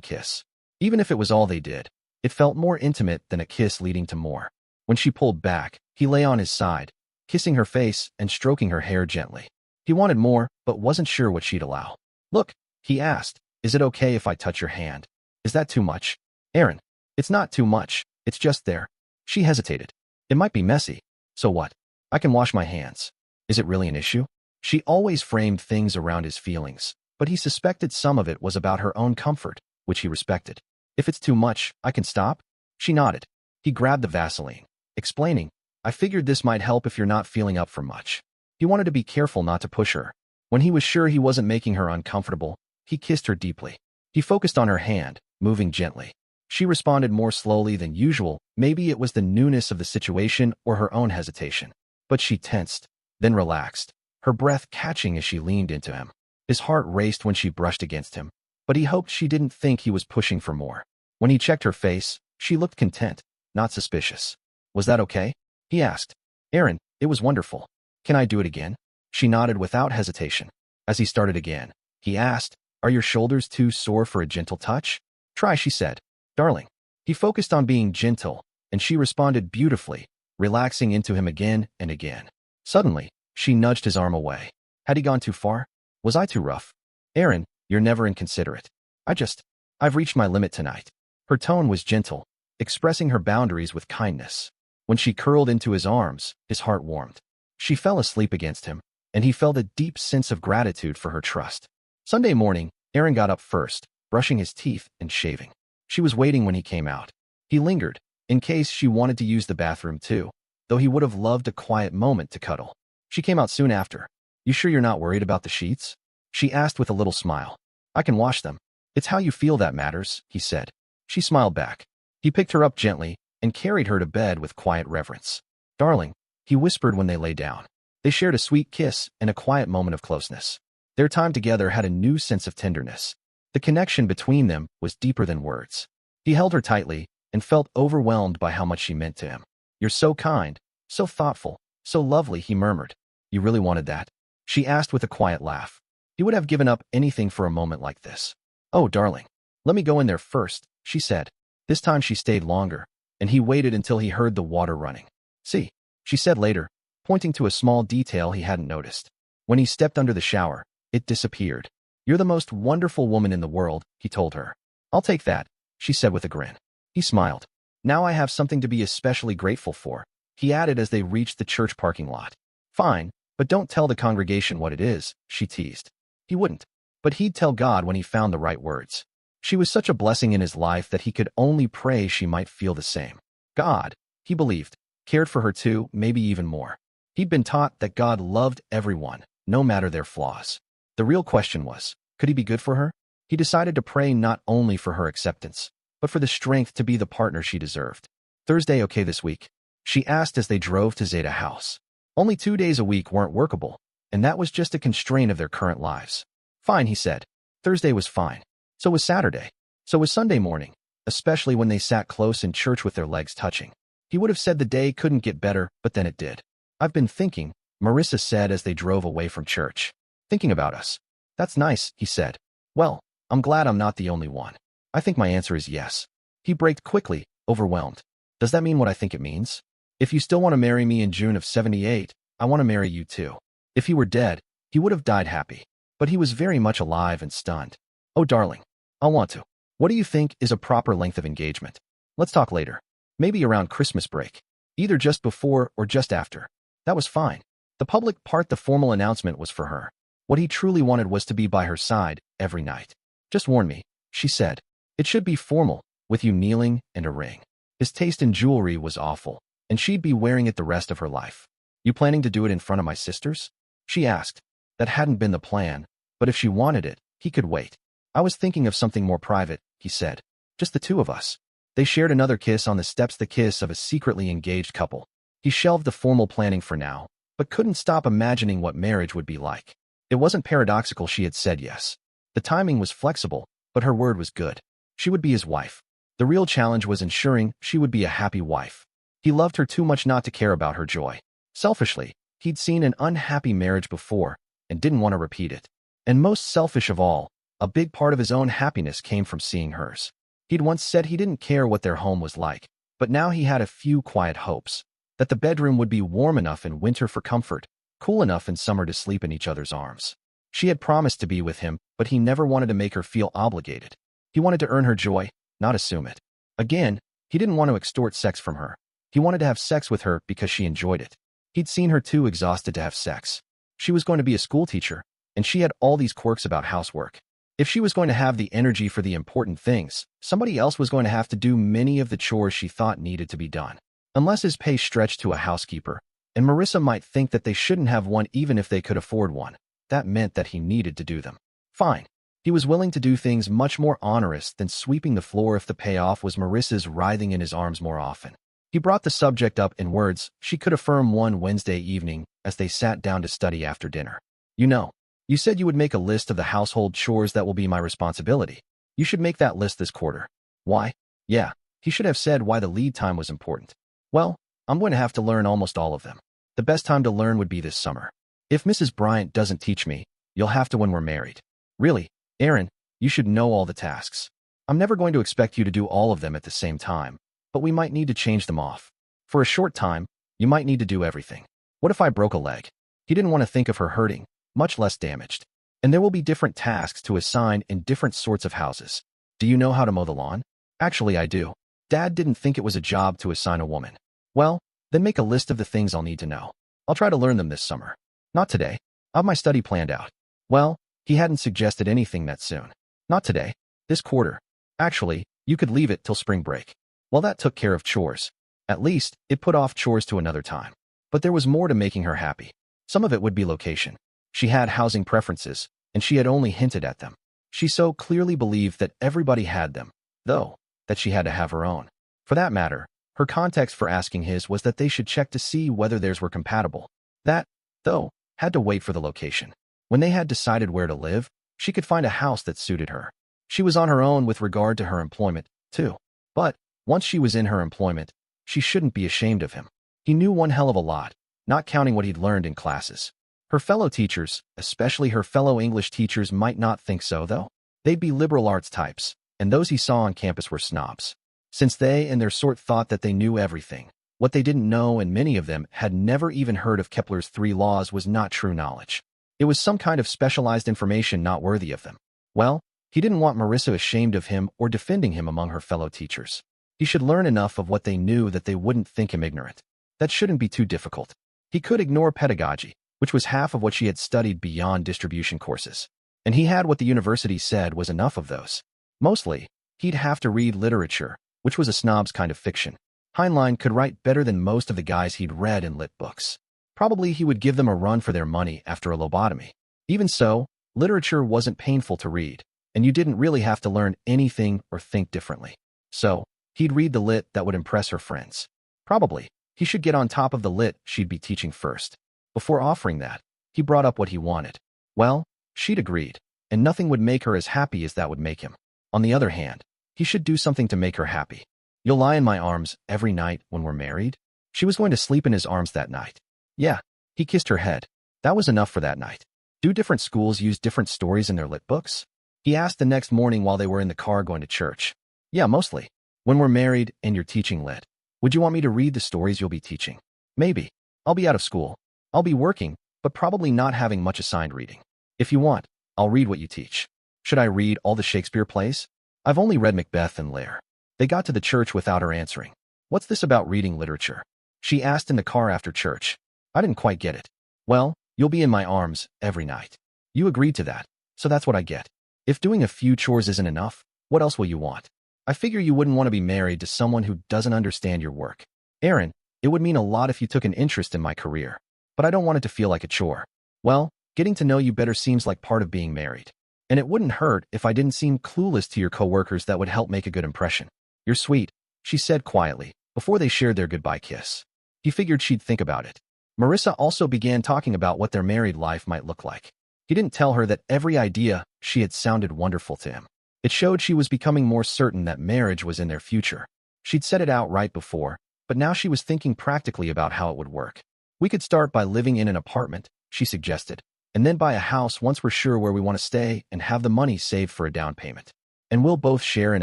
kiss. Even if it was all they did, it felt more intimate than a kiss leading to more. When she pulled back, he lay on his side, kissing her face and stroking her hair gently. He wanted more, but wasn't sure what she'd allow. "Look," he asked, "is it okay if I touch your hand? Is that too much?" "Aaron, it's not too much, it's just there." She hesitated. "It might be messy." "So what? I can wash my hands." "Is it really an issue?" She always framed things around his feelings, but he suspected some of it was about her own comfort, which he respected. If it's too much, I can stop? She nodded. He grabbed the Vaseline, explaining, I figured this might help if you're not feeling up for much. He wanted to be careful not to push her. When he was sure he wasn't making her uncomfortable, he kissed her deeply. He focused on her hand, moving gently. She responded more slowly than usual. Maybe it was the newness of the situation or her own hesitation. But she tensed, then relaxed, her breath catching as she leaned into him. His heart raced when she brushed against him, but he hoped she didn't think he was pushing for more. When he checked her face, she looked content, not suspicious. Was that okay? He asked. Aaron, it was wonderful. Can I do it again? She nodded without hesitation. As he started again, he asked, Are your shoulders too sore for a gentle touch? Try, she said. Darling. He focused on being gentle, and she responded beautifully, relaxing into him again and again. Suddenly, she nudged his arm away. Had he gone too far? Was I too rough? Aaron, you're never inconsiderate. I've reached my limit tonight. Her tone was gentle, expressing her boundaries with kindness. When she curled into his arms, his heart warmed. She fell asleep against him, and he felt a deep sense of gratitude for her trust. Sunday morning, Aaron got up first, brushing his teeth and shaving. She was waiting when he came out. He lingered, in case she wanted to use the bathroom too, though he would have loved a quiet moment to cuddle. She came out soon after. You sure you're not worried about the sheets? She asked with a little smile. I can wash them. It's how you feel that matters, he said. She smiled back. He picked her up gently and carried her to bed with quiet reverence. Darling, he whispered when they lay down. They shared a sweet kiss and a quiet moment of closeness. Their time together had a new sense of tenderness. The connection between them was deeper than words. He held her tightly and felt overwhelmed by how much she meant to him. You're so kind, so thoughtful, so lovely, he murmured. You really wanted that? She asked with a quiet laugh. He would have given up anything for a moment like this. Oh, darling. Let me go in there first, she said. This time she stayed longer, and he waited until he heard the water running. See, she said later, pointing to a small detail he hadn't noticed. When he stepped under the shower, it disappeared. You're the most wonderful woman in the world, he told her. I'll take that, she said with a grin. He smiled. Now I have something to be especially grateful for, he added as they reached the church parking lot. Fine, but don't tell the congregation what it is, she teased. He wouldn't, but he'd tell God when he found the right words. She was such a blessing in his life that he could only pray she might feel the same. God, he believed, cared for her too, maybe even more. He'd been taught that God loved everyone, no matter their flaws. The real question was, could he be good for her? He decided to pray not only for her acceptance, but for the strength to be the partner she deserved. Thursday okay this week? She asked as they drove to Zeta House. Only 2 days a week weren't workable, and that was just a constraint of their current lives. Fine, he said. Thursday was fine. So was Saturday. So was Sunday morning, especially when they sat close in church with their legs touching. He would have said the day couldn't get better, but then it did. I've been thinking, Marissa said as they drove away from church. Thinking about us. That's nice, he said. Well, I'm glad I'm not the only one. I think my answer is yes. He braked quickly, overwhelmed. Does that mean what I think it means? If you still want to marry me in June of '78, I want to marry you too. If he were dead, he would have died happy. But he was very much alive and stunned. Oh, darling. I'll want to. What do you think is a proper length of engagement? Let's talk later. Maybe around Christmas break. Either just before or just after. That was fine. The public part, the formal announcement, was for her. What he truly wanted was to be by her side every night. Just warn me, she said. It should be formal, with you kneeling and a ring. His taste in jewelry was awful, and she'd be wearing it the rest of her life. You planning to do it in front of my sisters? She asked. That hadn't been the plan, but if she wanted it, he could wait. I was thinking of something more private, he said. Just the two of us. They shared another kiss on the steps, the kiss of a secretly engaged couple. He shelved the formal planning for now, but couldn't stop imagining what marriage would be like. It wasn't paradoxical she had said yes. The timing was flexible, but her word was good. She would be his wife. The real challenge was ensuring she would be a happy wife. He loved her too much not to care about her joy. Selfishly, he'd seen an unhappy marriage before and didn't want to repeat it. And most selfish of all, a big part of his own happiness came from seeing hers. He'd once said he didn't care what their home was like, but now he had a few quiet hopes. That the bedroom would be warm enough in winter for comfort, cool enough in summer to sleep in each other's arms. She had promised to be with him, but he never wanted to make her feel obligated. He wanted to earn her joy, not assume it. Again, he didn't want to extort sex from her. He wanted to have sex with her because she enjoyed it. He'd seen her too exhausted to have sex. She was going to be a school teacher, and she had all these quirks about housework. If she was going to have the energy for the important things, somebody else was going to have to do many of the chores she thought needed to be done. Unless his pay stretched to a housekeeper, and Marissa might think that they shouldn't have one even if they could afford one, that meant that he needed to do them. Fine. He was willing to do things much more onerous than sweeping the floor if the payoff was Marissa's writhing in his arms more often. He brought the subject up in words she could affirm one Wednesday evening as they sat down to study after dinner. You know, you said you would make a list of the household chores that will be my responsibility. You should make that list this quarter. Why? Yeah, he should have said why the lead time was important. Well, I'm going to have to learn almost all of them. The best time to learn would be this summer. If Mrs. Bryant doesn't teach me, you'll have to when we're married. Really, Aaron, you should know all the tasks. I'm never going to expect you to do all of them at the same time, but we might need to change them off. For a short time, you might need to do everything. What if I broke a leg? He didn't want to think of her hurting, much less damaged. And there will be different tasks to assign in different sorts of houses. Do you know how to mow the lawn? Actually, I do. Dad didn't think it was a job to assign a woman. Well, then make a list of the things I'll need to know. I'll try to learn them this summer. Not today. I have my study planned out. Well, he hadn't suggested anything that soon. Not today. This quarter. Actually, you could leave it till spring break. Well, that took care of chores. At least, it put off chores to another time. But there was more to making her happy. Some of it would be location. She had housing preferences, and she had only hinted at them. She so clearly believed that everybody had them, though, that she had to have her own. For that matter, her context for asking his was that they should check to see whether theirs were compatible. That, though, had to wait for the location. When they had decided where to live, she could find a house that suited her. She was on her own with regard to her employment, too. But, once she was in her employment, she shouldn't be ashamed of him. He knew one hell of a lot, not counting what he'd learned in classes. Her fellow teachers, especially her fellow English teachers, might not think so, though. They'd be liberal arts types, and those he saw on campus were snobs. Since they and their sort thought that they knew everything, what they didn't know, and many of them had never even heard of Kepler's 3 laws, was not true knowledge. It was some kind of specialized information not worthy of them. Well, he didn't want Marissa ashamed of him or defending him among her fellow teachers. He should learn enough of what they knew that they wouldn't think him ignorant. That shouldn't be too difficult. He could ignore pedagogy, which was half of what she had studied beyond distribution courses. And he had what the university said was enough of those. Mostly, he'd have to read literature, which was a snob's kind of fiction. Heinlein could write better than most of the guys he'd read in lit books. Probably he would give them a run for their money after a lobotomy. Even so, literature wasn't painful to read, and you didn't really have to learn anything or think differently. So, he'd read the lit that would impress her friends. Probably, he should get on top of the lit she'd be teaching first. Before offering that, he brought up what he wanted. Well, she'd agreed, and nothing would make her as happy as that would make him. On the other hand, he should do something to make her happy. You'll lie in my arms every night when we're married? She was going to sleep in his arms that night. Yeah, he kissed her head. That was enough for that night. Do different schools use different stories in their lit books? He asked the next morning while they were in the car going to church. Yeah, mostly. When we're married and you're teaching lit, would you want me to read the stories you'll be teaching? Maybe. I'll be out of school. I'll be working, but probably not having much assigned reading. If you want, I'll read what you teach. Should I read all the Shakespeare plays? I've only read Macbeth and Lear. They got to the church without her answering. What's this about reading literature? She asked in the car after church. I didn't quite get it. Well, you'll be in my arms every night. You agreed to that, so that's what I get. If doing a few chores isn't enough, what else will you want? I figure you wouldn't want to be married to someone who doesn't understand your work. Aaron, it would mean a lot if you took an interest in my career. But I don't want it to feel like a chore. Well, getting to know you better seems like part of being married. And it wouldn't hurt if I didn't seem clueless to your coworkers. That would help make a good impression. You're sweet, she said quietly, before they shared their goodbye kiss. He figured she'd think about it. Marissa also began talking about what their married life might look like. He didn't tell her that every idea she had sounded wonderful to him. It showed she was becoming more certain that marriage was in their future. She'd said it out right before, but now she was thinking practically about how it would work. We could start by living in an apartment, she suggested, and then buy a house once we're sure where we want to stay and have the money saved for a down payment. And we'll both share in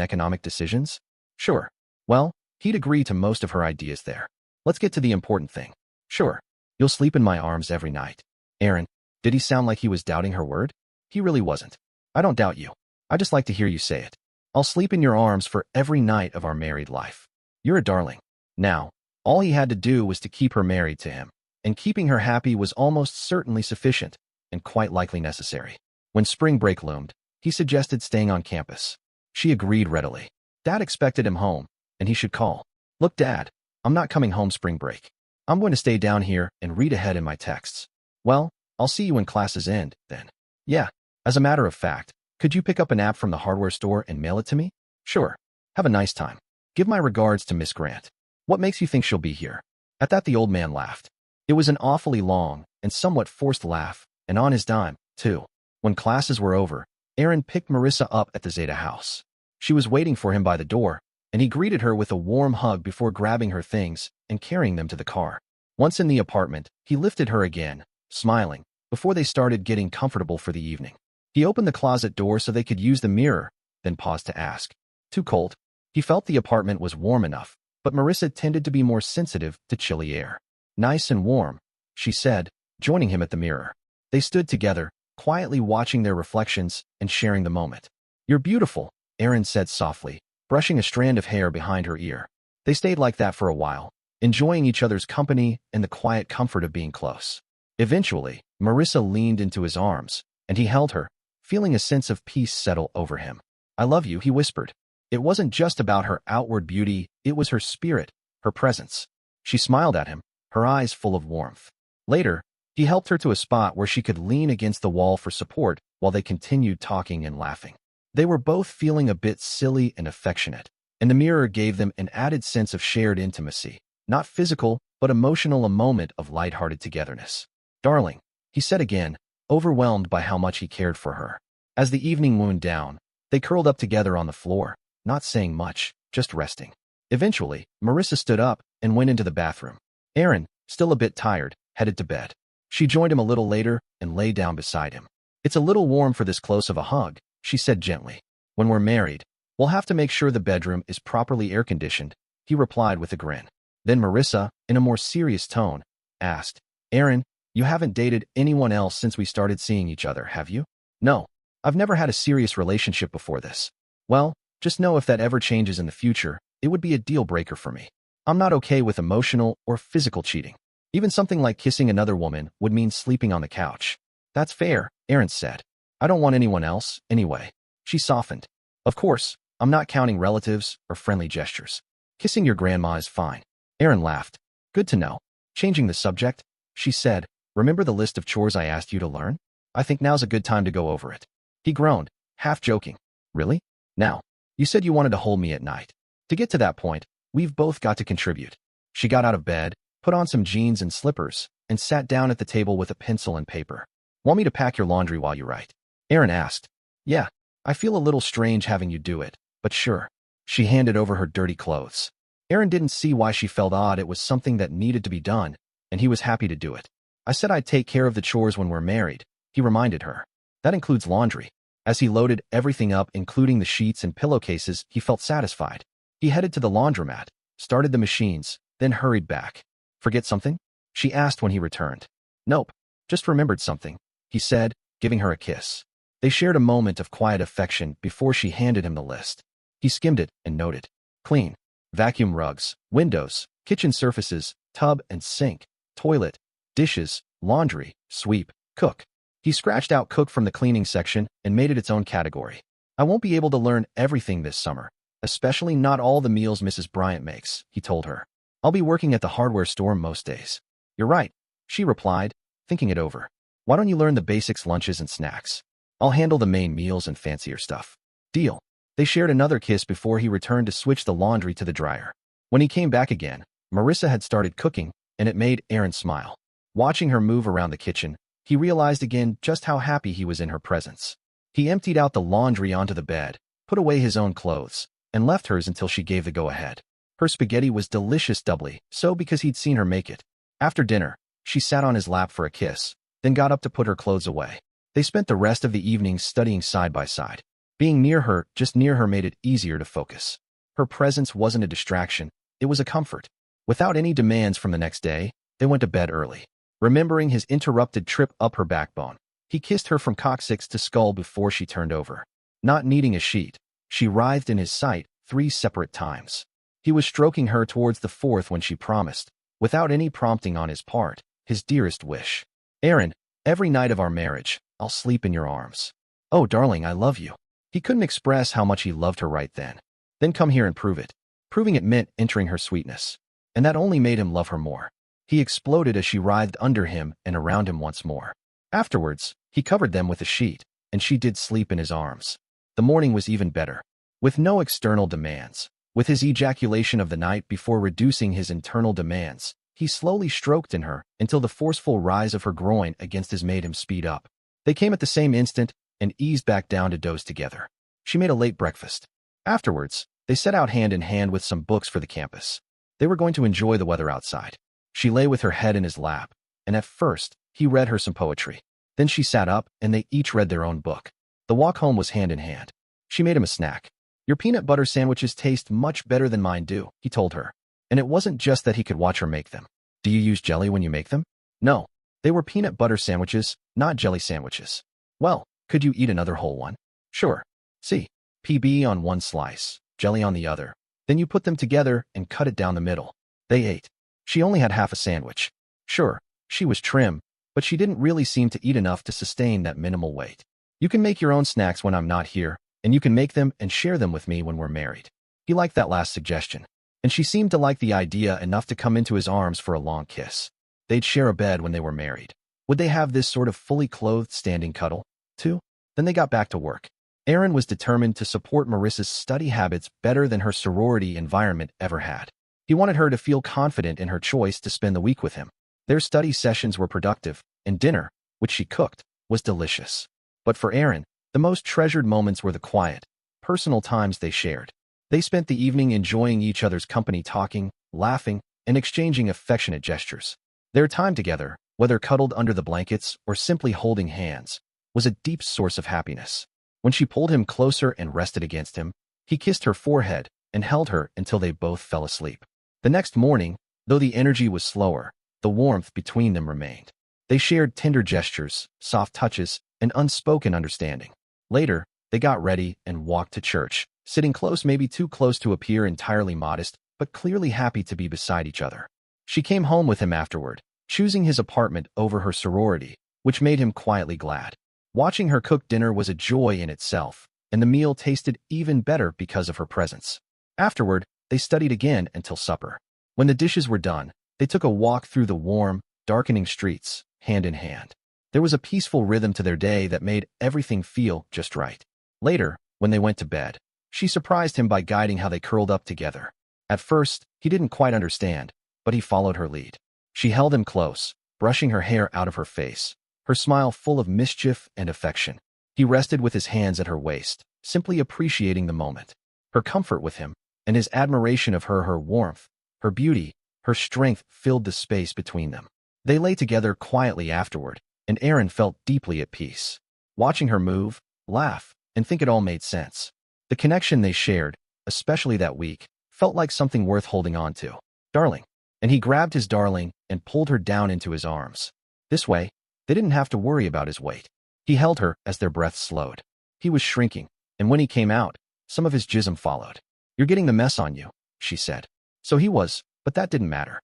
economic decisions? Sure. Well, he'd agree to most of her ideas there. Let's get to the important thing. Sure. You'll sleep in my arms every night. Aaron, did he sound like he was doubting her word? He really wasn't. I don't doubt you. I just like to hear you say it. I'll sleep in your arms for every night of our married life. You're a darling. Now, all he had to do was to keep her married to him. and keeping her happy was almost certainly sufficient and quite likely necessary. When spring break loomed, he suggested staying on campus. She agreed readily. Dad expected him home, and he should call. Look, Dad, I'm not coming home spring break. I'm going to stay down here and read ahead in my texts. Well, I'll see you when classes end, then. Yeah, as a matter of fact, could you pick up an app from the hardware store and mail it to me? Sure. Have a nice time. Give my regards to Miss Grant. What makes you think she'll be here? At that the old man laughed. It was an awfully long and somewhat forced laugh, and on his dime, too. When classes were over, Aaron picked Marissa up at the Zeta house. She was waiting for him by the door, and he greeted her with a warm hug before grabbing her things and carrying them to the car. Once in the apartment, he lifted her again, smiling, before they started getting comfortable for the evening. He opened the closet door so they could use the mirror, then paused to ask, "Too cold?" He felt the apartment was warm enough, but Marissa tended to be more sensitive to chilly air. "Nice and warm," she said, joining him at the mirror. They stood together, quietly watching their reflections and sharing the moment. "You're beautiful," Aaron said softly, brushing a strand of hair behind her ear. They stayed like that for a while, enjoying each other's company and the quiet comfort of being close. Eventually, Marissa leaned into his arms, and he held her, feeling a sense of peace settle over him. "I love you," he whispered. It wasn't just about her outward beauty, it was her spirit, her presence. She smiled at him, her eyes full of warmth. Later, he helped her to a spot where she could lean against the wall for support while they continued talking and laughing. They were both feeling a bit silly and affectionate, and the mirror gave them an added sense of shared intimacy, not physical, but emotional, a moment of lighthearted togetherness. "Darling," he said again, overwhelmed by how much he cared for her. As the evening wound down, they curled up together on the floor, not saying much, just resting. Eventually, Marissa stood up and went into the bathroom. Aaron, still a bit tired, headed to bed. She joined him a little later and lay down beside him. "It's a little warm for this close of a hug," she said gently. "When we're married, we'll have to make sure the bedroom is properly air-conditioned," he replied with a grin. Then Marissa, in a more serious tone, asked, "Aaron, you haven't dated anyone else since we started seeing each other, have you?" "No. I've never had a serious relationship before this." "Well, just know if that ever changes in the future, it would be a deal breaker for me. I'm not okay with emotional or physical cheating. Even something like kissing another woman would mean sleeping on the couch." "That's fair," Aaron said. "I don't want anyone else, anyway." She softened. "Of course, I'm not counting relatives or friendly gestures. Kissing your grandma is fine." Aaron laughed. "Good to know." Changing the subject, she said, "Remember the list of chores I asked you to learn? I think now's a good time to go over it." He groaned, half joking. "Really? Now, you said you wanted to hold me at night. To get to that point, we've both got to contribute." She got out of bed, put on some jeans and slippers, and sat down at the table with a pencil and paper. "Want me to pack your laundry while you write?" Aaron asked. "Yeah, I feel a little strange having you do it, but sure." She handed over her dirty clothes. Aaron didn't see why she felt odd. It was something that needed to be done, and he was happy to do it. "I said I'd take care of the chores when we're married," he reminded her. "That includes laundry." As he loaded everything up, including the sheets and pillowcases, he felt satisfied. He headed to the laundromat, started the machines, then hurried back. "Forget something?" she asked when he returned. "Nope, just remembered something," he said, giving her a kiss. They shared a moment of quiet affection before she handed him the list. He skimmed it and noted, "Clean. Vacuum rugs, windows, kitchen surfaces, tub and sink, toilet, dishes, laundry, sweep, cook." He scratched out cook from the cleaning section and made it its own category. "I won't be able to learn everything this summer, especially not all the meals Mrs. Bryant makes," he told her. "I'll be working at the hardware store most days." "You're right," she replied, thinking it over. "Why don't you learn the basics, lunches and snacks? I'll handle the main meals and fancier stuff." "Deal." They shared another kiss before he returned to switch the laundry to the dryer. When he came back again, Marissa had started cooking, and it made Aaron smile. Watching her move around the kitchen, he realized again just how happy he was in her presence. He emptied out the laundry onto the bed, put away his own clothes, and left hers until she gave the go-ahead. Her spaghetti was delicious, doubly so because he'd seen her make it. After dinner, she sat on his lap for a kiss, then got up to put her clothes away. They spent the rest of the evening studying side by side. Being near her, just near her, made it easier to focus. Her presence wasn't a distraction, it was a comfort. Without any demands from the next day, they went to bed early. Remembering his interrupted trip up her backbone, he kissed her from coccyx to skull before she turned over. Not needing a sheet, she writhed in his sight 3 separate times. He was stroking her towards the 4th when she promised, without any prompting on his part, his dearest wish. Aaron, every night of our marriage, I'll sleep in your arms. Oh, darling, I love you. He couldn't express how much he loved her right then. Then come here and prove it. Proving it meant entering her sweetness. And that only made him love her more. He exploded as she writhed under him and around him once more. Afterwards, he covered them with a sheet, and she did sleep in his arms. The morning was even better. With no external demands. With his ejaculation of the night before reducing his internal demands, he slowly stroked in her until the forceful rise of her groin against his made him speed up. They came at the same instant and eased back down to doze together. She made a late breakfast. Afterwards, they set out hand in hand with some books for the campus. They were going to enjoy the weather outside. She lay with her head in his lap, and at first, he read her some poetry. Then she sat up, and they each read their own book. The walk home was hand in hand. She made him a snack. Your peanut butter sandwiches taste much better than mine do, he told her. And it wasn't just that he could watch her make them. Do you use jelly when you make them? No. They were peanut butter sandwiches, not jelly sandwiches. Well, could you eat another whole one? Sure. See. PB on one slice, jelly on the other. Then you put them together and cut it down the middle. They ate. She only had half a sandwich. Sure, she was trim, but she didn't really seem to eat enough to sustain that minimal weight. You can make your own snacks when I'm not here, and you can make them and share them with me when we're married. He liked that last suggestion, and she seemed to like the idea enough to come into his arms for a long kiss. They'd share a bed when they were married. Would they have this sort of fully clothed standing cuddle, too? Then they got back to work. Aaron was determined to support Marissa's study habits better than her sorority environment ever had. He wanted her to feel confident in her choice to spend the week with him. Their study sessions were productive, and dinner, which she cooked, was delicious. But for Aaron, the most treasured moments were the quiet, personal times they shared. They spent the evening enjoying each other's company, talking, laughing, and exchanging affectionate gestures. Their time together, whether cuddled under the blankets or simply holding hands, was a deep source of happiness. When she pulled him closer and rested against him, he kissed her forehead and held her until they both fell asleep. The next morning, though the energy was slower, the warmth between them remained. They shared tender gestures, soft touches, and unspoken understanding. Later, they got ready and walked to church, sitting close, maybe too close to appear entirely modest, but clearly happy to be beside each other. She came home with him afterward, choosing his apartment over her sorority, which made him quietly glad. Watching her cook dinner was a joy in itself, and the meal tasted even better because of her presence. Afterward, they studied again until supper. When the dishes were done, they took a walk through the warm, darkening streets, hand in hand. There was a peaceful rhythm to their day that made everything feel just right. Later, when they went to bed, she surprised him by guiding how they curled up together. At first, he didn't quite understand, but he followed her lead. She held him close, brushing her hair out of her face, her smile full of mischief and affection. He rested with his hands at her waist, simply appreciating the moment. Her comfort with him, and his admiration of her warmth, her beauty, her strength filled the space between them. They lay together quietly afterward, and Aaron felt deeply at peace. Watching her move, laugh, and think it all made sense. The connection they shared, especially that week, felt like something worth holding on to. Darling. And he grabbed his darling and pulled her down into his arms. This way, they didn't have to worry about his weight. He held her as their breath slowed. He was shrinking, and when he came out, some of his jism followed. You're getting the mess on you, she said. So he was, but that didn't matter.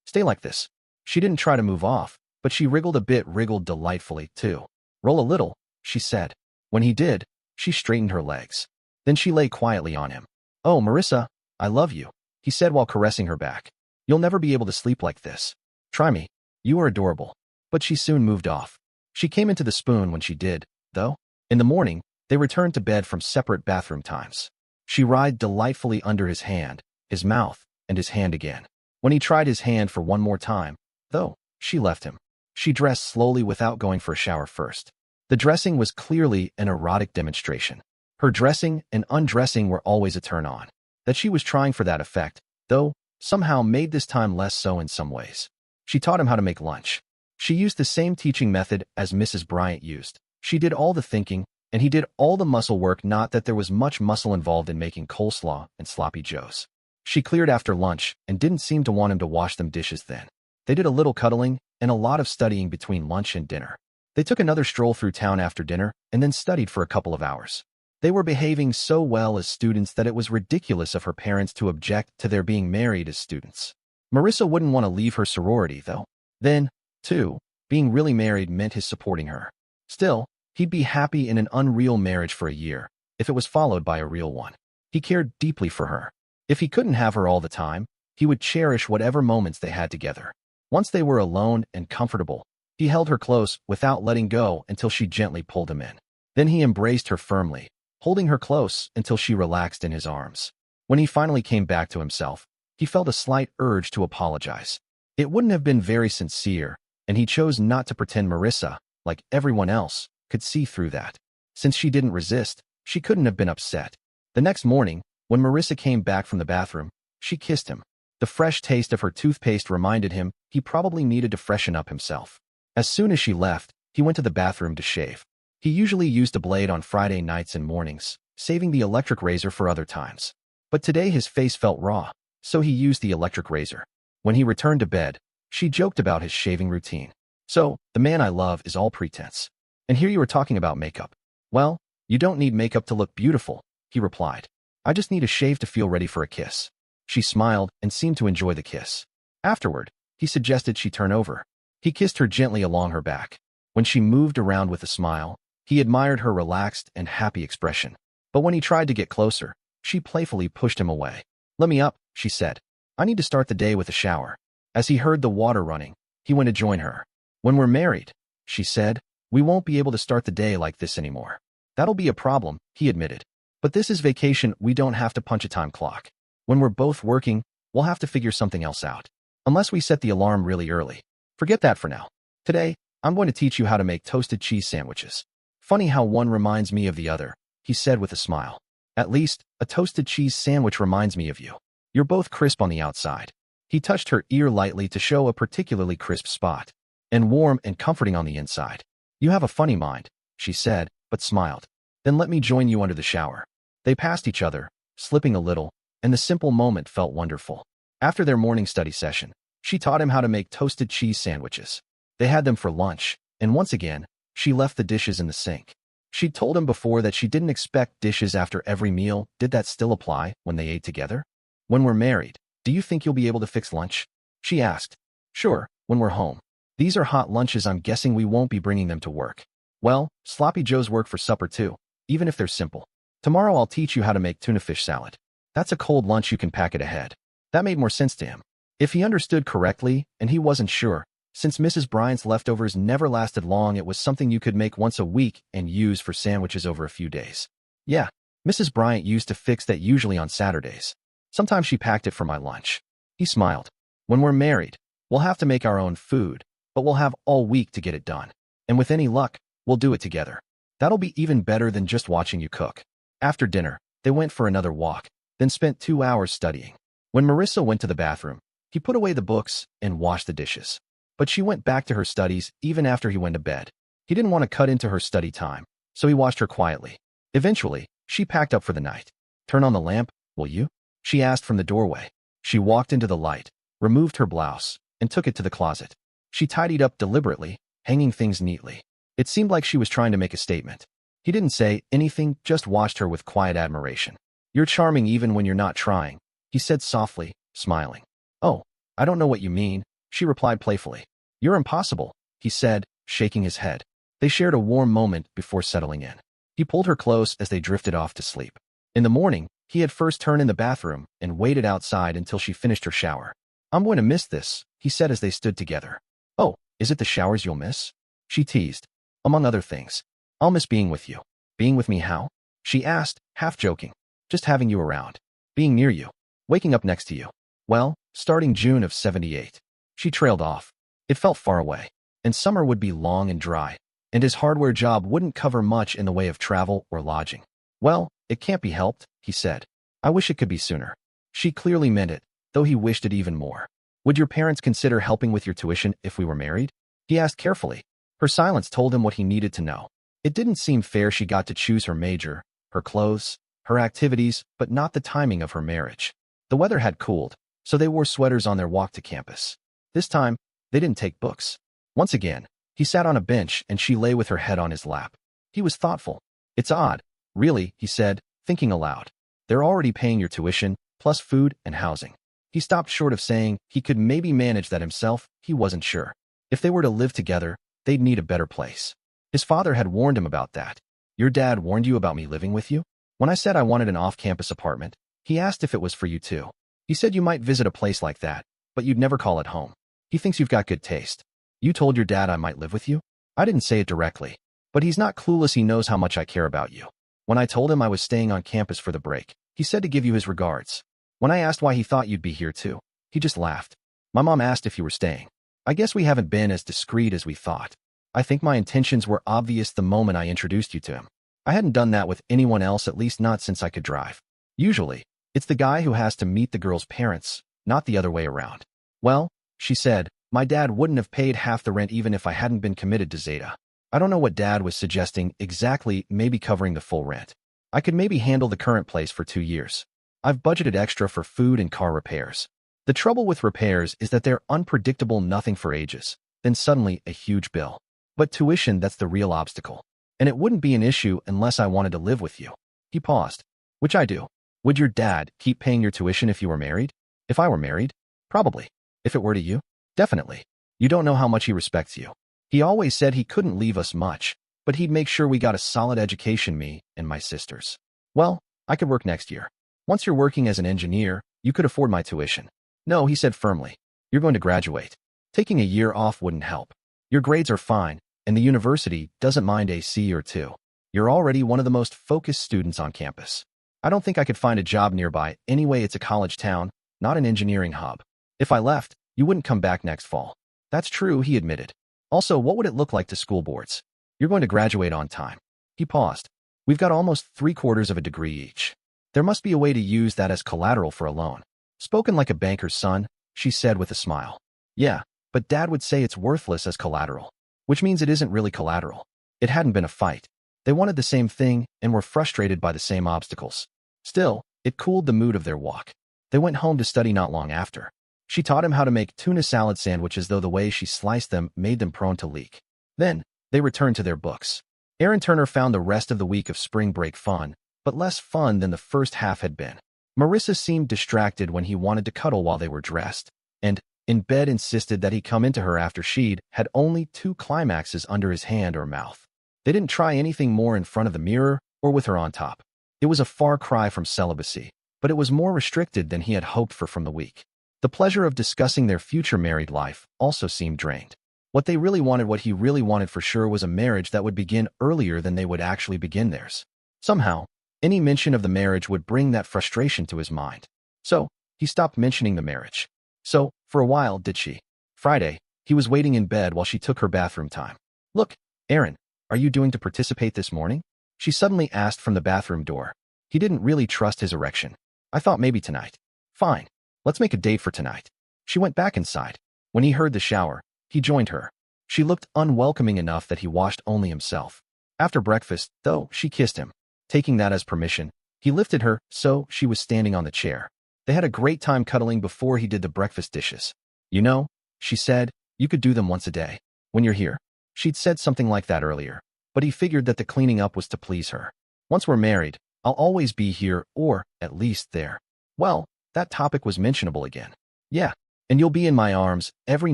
Stay like this. She didn't try to move off, but she wriggled a bit, wriggled delightfully, too. Roll a little, she said. When he did, she straightened her legs. Then she lay quietly on him. Oh, Marissa, I love you, he said while caressing her back. You'll never be able to sleep like this. Try me. You are adorable. But she soon moved off. She came into the spoon when she did, though. In the morning, they returned to bed from separate bathroom times. She writhed delightfully under his hand, his mouth, and his hand again. When he tried his hand for one more time, though, she left him. She dressed slowly without going for a shower first. The dressing was clearly an erotic demonstration. Her dressing and undressing were always a turn-on. That she was trying for that effect, though, somehow made this time less so in some ways. She taught him how to make lunch. She used the same teaching method as Mrs. Bryant used. She did all the thinking, and he did all the muscle work, not that there was much muscle involved in making coleslaw and sloppy joes. She cleared after lunch and didn't seem to want him to wash them dishes then. They did a little cuddling and a lot of studying between lunch and dinner. They took another stroll through town after dinner and then studied for a couple of hours. They were behaving so well as students that it was ridiculous of her parents to object to their being married as students. Marissa wouldn't want to leave her sorority, though. Then, too, being really married meant his supporting her. Still, he'd be happy in an unreal marriage for a year, if it was followed by a real one. He cared deeply for her. If he couldn't have her all the time, he would cherish whatever moments they had together. Once they were alone and comfortable, he held her close without letting go until she gently pulled him in. Then he embraced her firmly, holding her close until she relaxed in his arms. When he finally came back to himself, he felt a slight urge to apologize. It wouldn't have been very sincere, and he chose not to pretend Marissa, like everyone else, could see through that. Since she didn't resist, she couldn't have been upset. The next morning, when Marissa came back from the bathroom, she kissed him. The fresh taste of her toothpaste reminded him he probably needed to freshen up himself. As soon as she left, he went to the bathroom to shave. He usually used a blade on Friday nights and mornings, saving the electric razor for other times. But today his face felt raw, so he used the electric razor. When he returned to bed, she joked about his shaving routine. "So, the man I love is all pretense. And here you were talking about makeup." "Well, you don't need makeup to look beautiful," he replied. "I just need a shave to feel ready for a kiss." She smiled and seemed to enjoy the kiss. Afterward, he suggested she turn over. He kissed her gently along her back. When she moved around with a smile, he admired her relaxed and happy expression. But when he tried to get closer, she playfully pushed him away. "Let me up," she said. "I need to start the day with a shower." As he heard the water running, he went to join her. "When we're married," she said, "we won't be able to start the day like this anymore." "That'll be a problem," he admitted. "But this is vacation, we don't have to punch a time clock. When we're both working, we'll have to figure something else out. Unless we set the alarm really early. Forget that for now. Today, I'm going to teach you how to make toasted cheese sandwiches." "Funny how one reminds me of the other," he said with a smile. "At least, a toasted cheese sandwich reminds me of you. You're both crisp on the outside." He touched her ear lightly to show a particularly crisp spot. "And warm and comforting on the inside." "You have a funny mind," she said, but smiled. "Then let me join you under the shower." They passed each other, slipping a little, and the simple moment felt wonderful. After their morning study session, she taught him how to make toasted cheese sandwiches. They had them for lunch, and once again, she left the dishes in the sink. She'd told him before that she didn't expect dishes after every meal. Did that still apply when they ate together? "When we're married, do you think you'll be able to fix lunch?" she asked. "Sure, when we're home. These are hot lunches, I'm guessing we won't be bringing them to work." "Well, Sloppy Joes work for supper too, even if they're simple. Tomorrow I'll teach you how to make tuna fish salad. That's a cold lunch, you can pack it ahead." That made more sense to him. If he understood correctly, and he wasn't sure, since Mrs. Bryant's leftovers never lasted long, it was something you could make once a week and use for sandwiches over a few days. "Yeah, Mrs. Bryant used to fix that usually on Saturdays. Sometimes she packed it for my lunch." He smiled. "When we're married, we'll have to make our own food, but we'll have all week to get it done. And with any luck, we'll do it together. That'll be even better than just watching you cook." After dinner, they went for another walk, then spent 2 hours studying. When Marissa went to the bathroom, he put away the books and washed the dishes. But she went back to her studies even after he went to bed. He didn't want to cut into her study time, so he watched her quietly. Eventually, she packed up for the night. "Turn on the lamp, will you?" she asked from the doorway. She walked into the light, removed her blouse, and took it to the closet. She tidied up deliberately, hanging things neatly. It seemed like she was trying to make a statement. He didn't say anything, just watched her with quiet admiration. "You're charming even when you're not trying," he said softly, smiling. "Oh, I don't know what you mean," she replied playfully. "You're impossible," he said, shaking his head. They shared a warm moment before settling in. He pulled her close as they drifted off to sleep. In the morning, he had first turned in the bathroom and waited outside until she finished her shower. "I'm going to miss this," he said as they stood together. "Oh, is it the showers you'll miss?" she teased. "Among other things. I'll miss being with you." "Being with me how?" she asked, half joking. "Just having you around. Being near you. Waking up next to you." "Well, starting June of '78. She trailed off. It felt far away. And summer would be long and dry. And his hardware job wouldn't cover much in the way of travel or lodging. "Well, it can't be helped," he said. "I wish it could be sooner." She clearly meant it, though he wished it even more. "Would your parents consider helping with your tuition if we were married?" he asked carefully. Her silence told him what he needed to know. It didn't seem fair she got to choose her major, her clothes, her activities, but not the timing of her marriage. The weather had cooled, so they wore sweaters on their walk to campus. This time, they didn't take books. Once again, he sat on a bench and she lay with her head on his lap. He was thoughtful. "It's odd, really," he said, thinking aloud. "They're already paying your tuition, plus food and housing." He stopped short of saying he could maybe manage that himself. He wasn't sure. If they were to live together, they'd need a better place. His father had warned him about that. Your dad warned you about me living with you? When I said I wanted an off-campus apartment, he asked if it was for you too. He said you might visit a place like that, but you'd never call it home. He thinks you've got good taste. You told your dad I might live with you? I didn't say it directly, but he's not clueless. He knows how much I care about you. When I told him I was staying on campus for the break, he said to give you his regards. When I asked why he thought you'd be here too, he just laughed. My mom asked if you were staying. I guess we haven't been as discreet as we thought. I think my intentions were obvious the moment I introduced you to him. I hadn't done that with anyone else, at least not since I could drive. Usually, it's the guy who has to meet the girl's parents, not the other way around. Well, she said, my dad wouldn't have paid half the rent even if I hadn't been committed to Zeta. I don't know what dad was suggesting exactly, maybe covering the full rent. I could maybe handle the current place for 2 years. I've budgeted extra for food and car repairs. The trouble with repairs is that they're unpredictable, nothing for ages, then suddenly a huge bill. But tuition, that's the real obstacle. And it wouldn't be an issue unless I wanted to live with you. He paused. Which I do. Would your dad keep paying your tuition if you were married? If I were married? Probably. If it were to you? Definitely. You don't know how much he respects you. He always said he couldn't leave us much, but he'd make sure we got a solid education, me and my sisters. Well, I could work next year. Once you're working as an engineer, you could afford my tuition. No, he said firmly. You're going to graduate. Taking a year off wouldn't help. Your grades are fine, and the university doesn't mind a C or 2. You're already one of the most focused students on campus. I don't think I could find a job nearby. Anyway, it's a college town, not an engineering hub. If I left, you wouldn't come back next fall. That's true, he admitted. Also, what would it look like to school boards? You're going to graduate on time. He paused. We've got almost 3/4 of a degree each. There must be a way to use that as collateral for a loan. Spoken like a banker's son, she said with a smile. Yeah, but Dad would say it's worthless as collateral, which means it isn't really collateral. It hadn't been a fight. They wanted the same thing and were frustrated by the same obstacles. Still, it cooled the mood of their walk. They went home to study not long after. She taught him how to make tuna salad sandwiches, though the way she sliced them made them prone to leak. Then, they returned to their books. Aaron Turner found the rest of the week of spring break fun, but less fun than the first half had been. Marissa seemed distracted when he wanted to cuddle while they were dressed, and, in bed, insisted that he come into her after she'd had only 2 climaxes under his hand or mouth. They didn't try anything more in front of the mirror or with her on top. It was a far cry from celibacy, but it was more restricted than he had hoped for from the week. The pleasure of discussing their future married life also seemed drained. What he really wanted for sure was a marriage that would begin earlier than they would actually begin theirs. Somehow, any mention of the marriage would bring that frustration to his mind. So, he stopped mentioning the marriage. So, for a while, did she? Friday, he was waiting in bed while she took her bathroom time. Look, Aaron, are you doing to participate this morning? She suddenly asked from the bathroom door. He didn't really trust his erection. I thought maybe tonight. Fine. Let's make a date for tonight. She went back inside. When he heard the shower, he joined her. She looked unwelcoming enough that he washed only himself. After breakfast, though, she kissed him. Taking that as permission, he lifted her so she was standing on the chair. They had a great time cuddling before he did the breakfast dishes. You know, she said, you could do them once a day. When you're here. She'd said something like that earlier, but he figured that the cleaning up was to please her. Once we're married, I'll always be here, or at least there. Well, that topic was mentionable again. Yeah, and you'll be in my arms every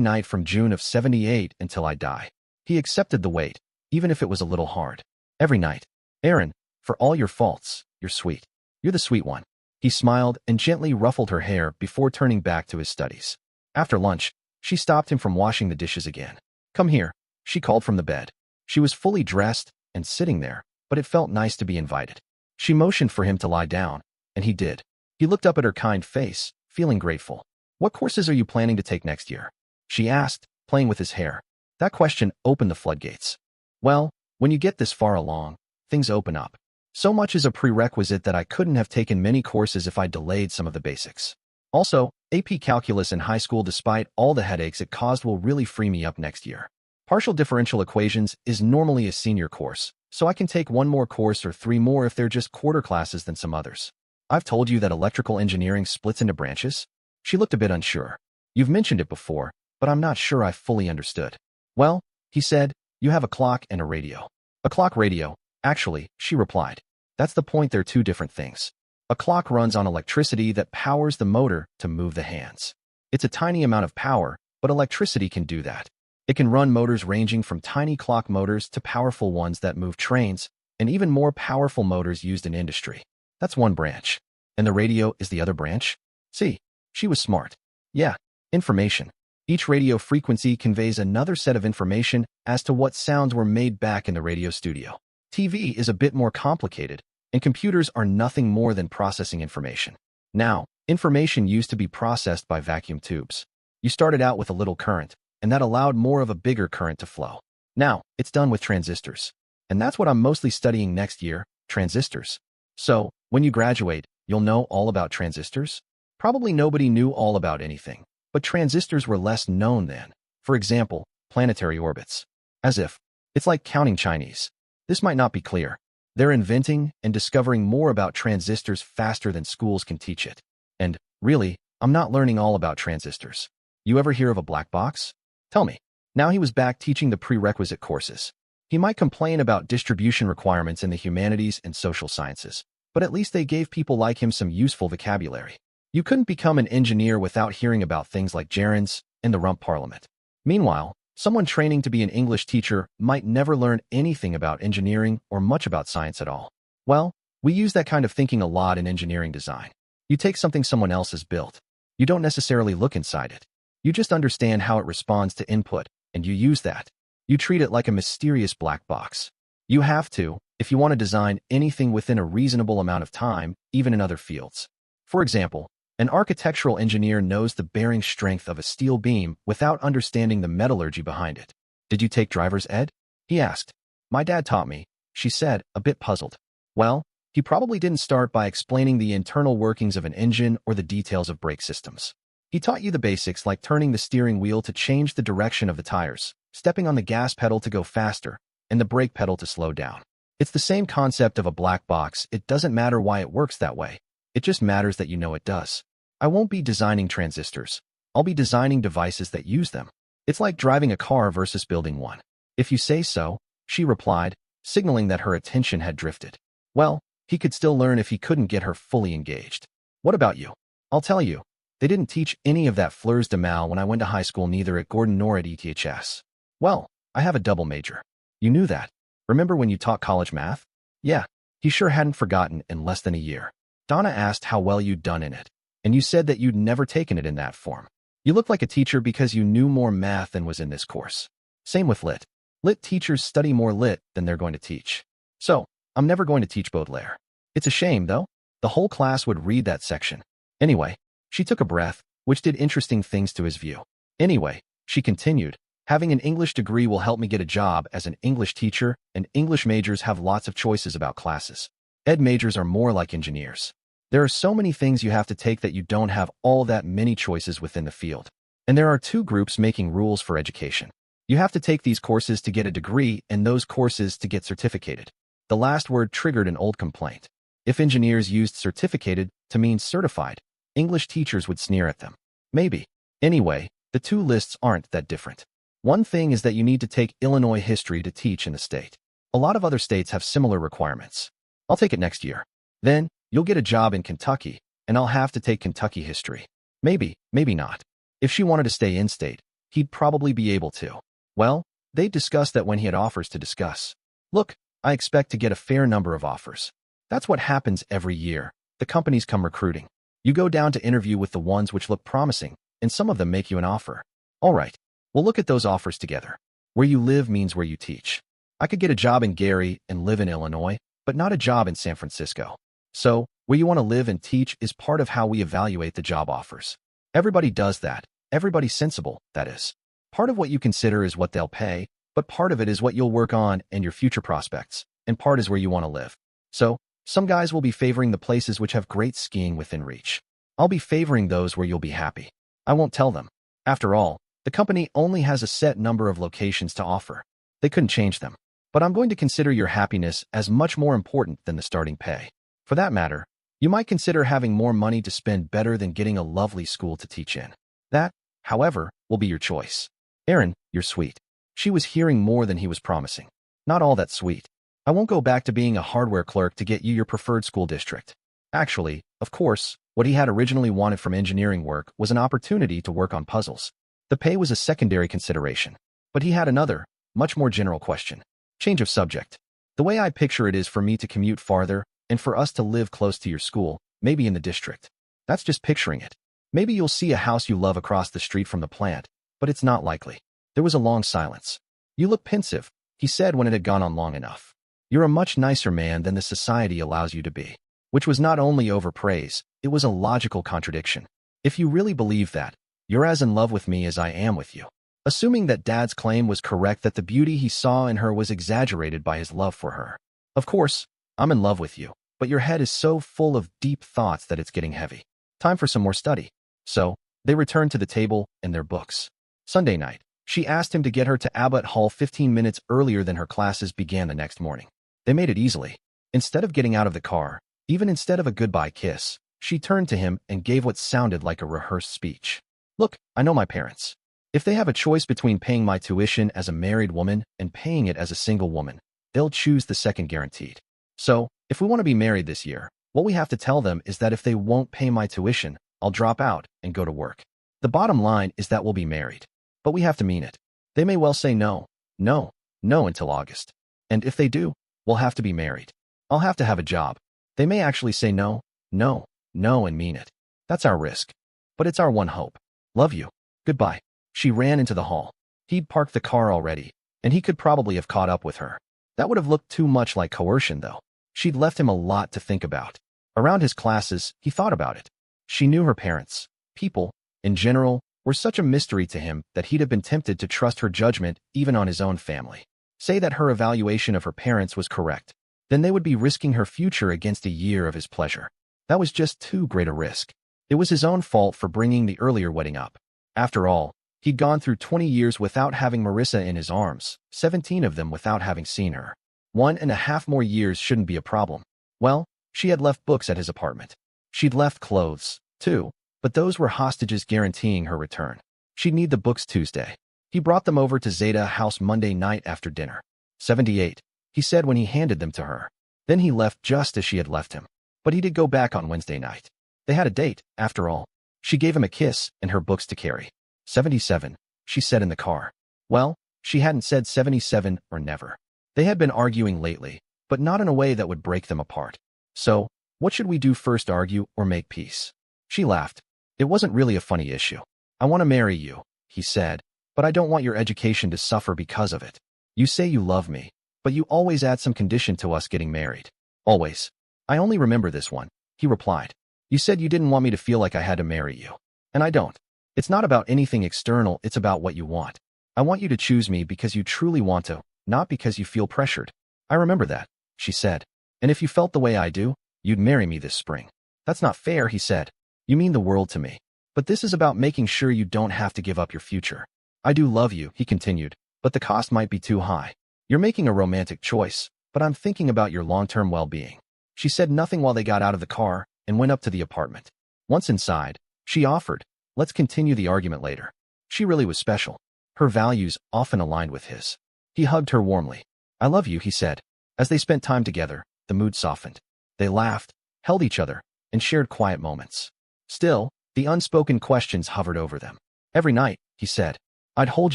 night from June of '78 until I die. He accepted the wait, even if it was a little hard. Every night. Aaron, for all your faults, you're sweet. You're the sweet one. He smiled and gently ruffled her hair before turning back to his studies. After lunch, she stopped him from washing the dishes again. Come here, she called from the bed. She was fully dressed and sitting there, but it felt nice to be invited. She motioned for him to lie down, and he did. He looked up at her kind face, feeling grateful. What courses are you planning to take next year? She asked, playing with his hair. That question opened the floodgates. Well, when you get this far along, things open up. So much is a prerequisite that I couldn't have taken many courses if I delayed some of the basics. Also, AP Calculus in high school, despite all the headaches it caused, will really free me up next year. Partial differential equations is normally a senior course, so I can take 1 more course or 3 more if they're just quarter classes than some others. I've told you that electrical engineering splits into branches? She looked a bit unsure. You've mentioned it before, but I'm not sure I fully understood. Well, he said, you have a clock and a radio. A clock radio, actually, she replied. That's the point, they're 2 different things. A clock runs on electricity that powers the motor to move the hands. It's a tiny amount of power, but electricity can do that. It can run motors ranging from tiny clock motors to powerful ones that move trains, and even more powerful motors used in industry. That's one branch. And the radio is the other branch? See, she was smart. Yeah, information. Each radio frequency conveys another set of information as to what sounds were made back in the radio studio. TV is a bit more complicated, and computers are nothing more than processing information. Now, information used to be processed by vacuum tubes. You started out with a little current, and that allowed more of a bigger current to flow. Now, it's done with transistors. And that's what I'm mostly studying next year, transistors. So, when you graduate, you'll know all about transistors? Probably nobody knew all about anything, but transistors were less known then. For example, planetary orbits. As if. It's like counting Chinese. This might not be clear. They're inventing and discovering more about transistors faster than schools can teach it. And, really, I'm not learning all about transistors. You ever hear of a black box? Tell me. Now he was back teaching the prerequisite courses. He might complain about distribution requirements in the humanities and social sciences, but at least they gave people like him some useful vocabulary. You couldn't become an engineer without hearing about things like gerunds and the rump parliament. Meanwhile, someone training to be an English teacher might never learn anything about engineering or much about science at all. Well, we use that kind of thinking a lot in engineering design. You take something someone else has built. You don't necessarily look inside it. You just understand how it responds to input, and you use that. You treat it like a mysterious black box. You have to, if you want to design anything within a reasonable amount of time, even in other fields. For example, an architectural engineer knows the bearing strength of a steel beam without understanding the metallurgy behind it. Did you take driver's ed? He asked. My dad taught me, she said, a bit puzzled. Well, he probably didn't start by explaining the internal workings of an engine or the details of brake systems. He taught you the basics like turning the steering wheel to change the direction of the tires, stepping on the gas pedal to go faster, and the brake pedal to slow down. It's the same concept of a black box. It doesn't matter why it works that way. It just matters that you know it does. I won't be designing transistors. I'll be designing devices that use them. It's like driving a car versus building one. If you say so, she replied, signaling that her attention had drifted. Well, he could still learn if he couldn't get her fully engaged. What about you? I'll tell you. They didn't teach any of that fleurs de mal when I went to high school, neither at Gordon nor at ETHS. Well, I have a double major. You knew that. Remember when you taught college math? Yeah, he sure hadn't forgotten in less than a year. Donna asked how well you'd done in it, and you said that you'd never taken it in that form. You looked like a teacher because you knew more math than was in this course. Same with lit. Lit teachers study more lit than they're going to teach. So, I'm never going to teach Baudelaire. It's a shame, though. The whole class would read that section. Anyway, she took a breath, which did interesting things to his view. Anyway, she continued, having an English degree will help me get a job as an English teacher, and English majors have lots of choices about classes. Ed majors are more like engineers. There are so many things you have to take that you don't have all that many choices within the field. And there are two groups making rules for education. You have to take these courses to get a degree and those courses to get certificated. The last word triggered an old complaint. If engineers used certificated to mean certified, English teachers would sneer at them. Maybe. Anyway, the two lists aren't that different. One thing is that you need to take Illinois history to teach in the state. A lot of other states have similar requirements. I'll take it next year. Then, you'll get a job in Kentucky, and I'll have to take Kentucky history. Maybe, maybe not. If she wanted to stay in-state, he'd probably be able to. Well, they'd discuss that when he had offers to discuss. Look, I expect to get a fair number of offers. That's what happens every year. The companies come recruiting. You go down to interview with the ones which look promising, and some of them make you an offer. All right, we'll look at those offers together. Where you live means where you teach. I could get a job in Gary and live in Illinois, but not a job in San Francisco. So, where you want to live and teach is part of how we evaluate the job offers. Everybody does that. Everybody sensible, that is. Part of what you consider is what they'll pay, but part of it is what you'll work on and your future prospects, and part is where you want to live. So, some guys will be favoring the places which have great skiing within reach. I'll be favoring those where you'll be happy. I won't tell them. After all, the company only has a set number of locations to offer. They couldn't change them. But I'm going to consider your happiness as much more important than the starting pay. For that matter, you might consider having more money to spend better than getting a lovely school to teach in. That, however, will be your choice. Aaron, you're sweet. She was hearing more than he was promising. Not all that sweet. I won't go back to being a hardware clerk to get you your preferred school district. Actually, of course, what he had originally wanted from engineering work was an opportunity to work on puzzles. The pay was a secondary consideration. But he had another, much more general question. Change of subject. The way I picture it is for me to commute farther and for us to live close to your school, maybe in the district. That's just picturing it. Maybe you'll see a house you love across the street from the plant, but it's not likely. There was a long silence. You look pensive, he said when it had gone on long enough. You're a much nicer man than the society allows you to be. Which was not only overpraise, it was a logical contradiction. If you really believe that, you're as in love with me as I am with you. Assuming that Dad's claim was correct that the beauty he saw in her was exaggerated by his love for her. Of course, I'm in love with you, but your head is so full of deep thoughts that it's getting heavy. Time for some more study. So, they returned to the table and their books. Sunday night, she asked him to get her to Abbott Hall 15 minutes earlier than her classes began the next morning. They made it easily. Instead of getting out of the car, even instead of a goodbye kiss, she turned to him and gave what sounded like a rehearsed speech. Look, I know my parents. If they have a choice between paying my tuition as a married woman and paying it as a single woman, they'll choose the second guaranteed. So, if we want to be married this year, what we have to tell them is that if they won't pay my tuition, I'll drop out and go to work. The bottom line is that we'll be married. But we have to mean it. They may well say no, no, no until August. And if they do, we'll have to be married. I'll have to have a job. They may actually say no, no, no and mean it. That's our risk. But it's our one hope. Love you. Goodbye. She ran into the hall. He'd parked the car already, and he could probably have caught up with her. That would have looked too much like coercion, though. She'd left him a lot to think about. Around his classes, he thought about it. She knew her parents. People, in general, were such a mystery to him that he'd have been tempted to trust her judgment even on his own family. Say that her evaluation of her parents was correct. Then they would be risking her future against a year of his pleasure. That was just too great a risk. It was his own fault for bringing the earlier wedding up. After all, he'd gone through 20 years without having Marissa in his arms, 17 of them without having seen her. 1.5 more years shouldn't be a problem. Well, she had left books at his apartment. She'd left clothes, too, but those were hostages guaranteeing her return. She'd need the books Tuesday. He brought them over to Zeta House Monday night after dinner. 78, he said when he handed them to her. Then he left just as she had left him. But he did go back on Wednesday night. They had a date, after all. She gave him a kiss and her books to carry. 77, she said in the car. Well, she hadn't said 77 or never. They had been arguing lately, but not in a way that would break them apart. So, what should we do first, argue or make peace? She laughed. It wasn't really a funny issue. I want to marry you, he said, but I don't want your education to suffer because of it. You say you love me, but you always add some condition to us getting married. Always. I only remember this one, he replied. You said you didn't want me to feel like I had to marry you. And I don't. It's not about anything external, it's about what you want. I want you to choose me because you truly want to, not because you feel pressured. I remember that, she said. And if you felt the way I do, you'd marry me this spring. That's not fair, he said. You mean the world to me. But this is about making sure you don't have to give up your future. I do love you, he continued, but the cost might be too high. You're making a romantic choice, but I'm thinking about your long-term well-being. She said nothing while they got out of the car and went up to the apartment. Once inside, she offered, let's continue the argument later. She really was special. Her values often aligned with his. He hugged her warmly. I love you, he said. As they spent time together, the mood softened. They laughed, held each other, and shared quiet moments. Still, the unspoken questions hovered over them. Every night, he said. I'd hold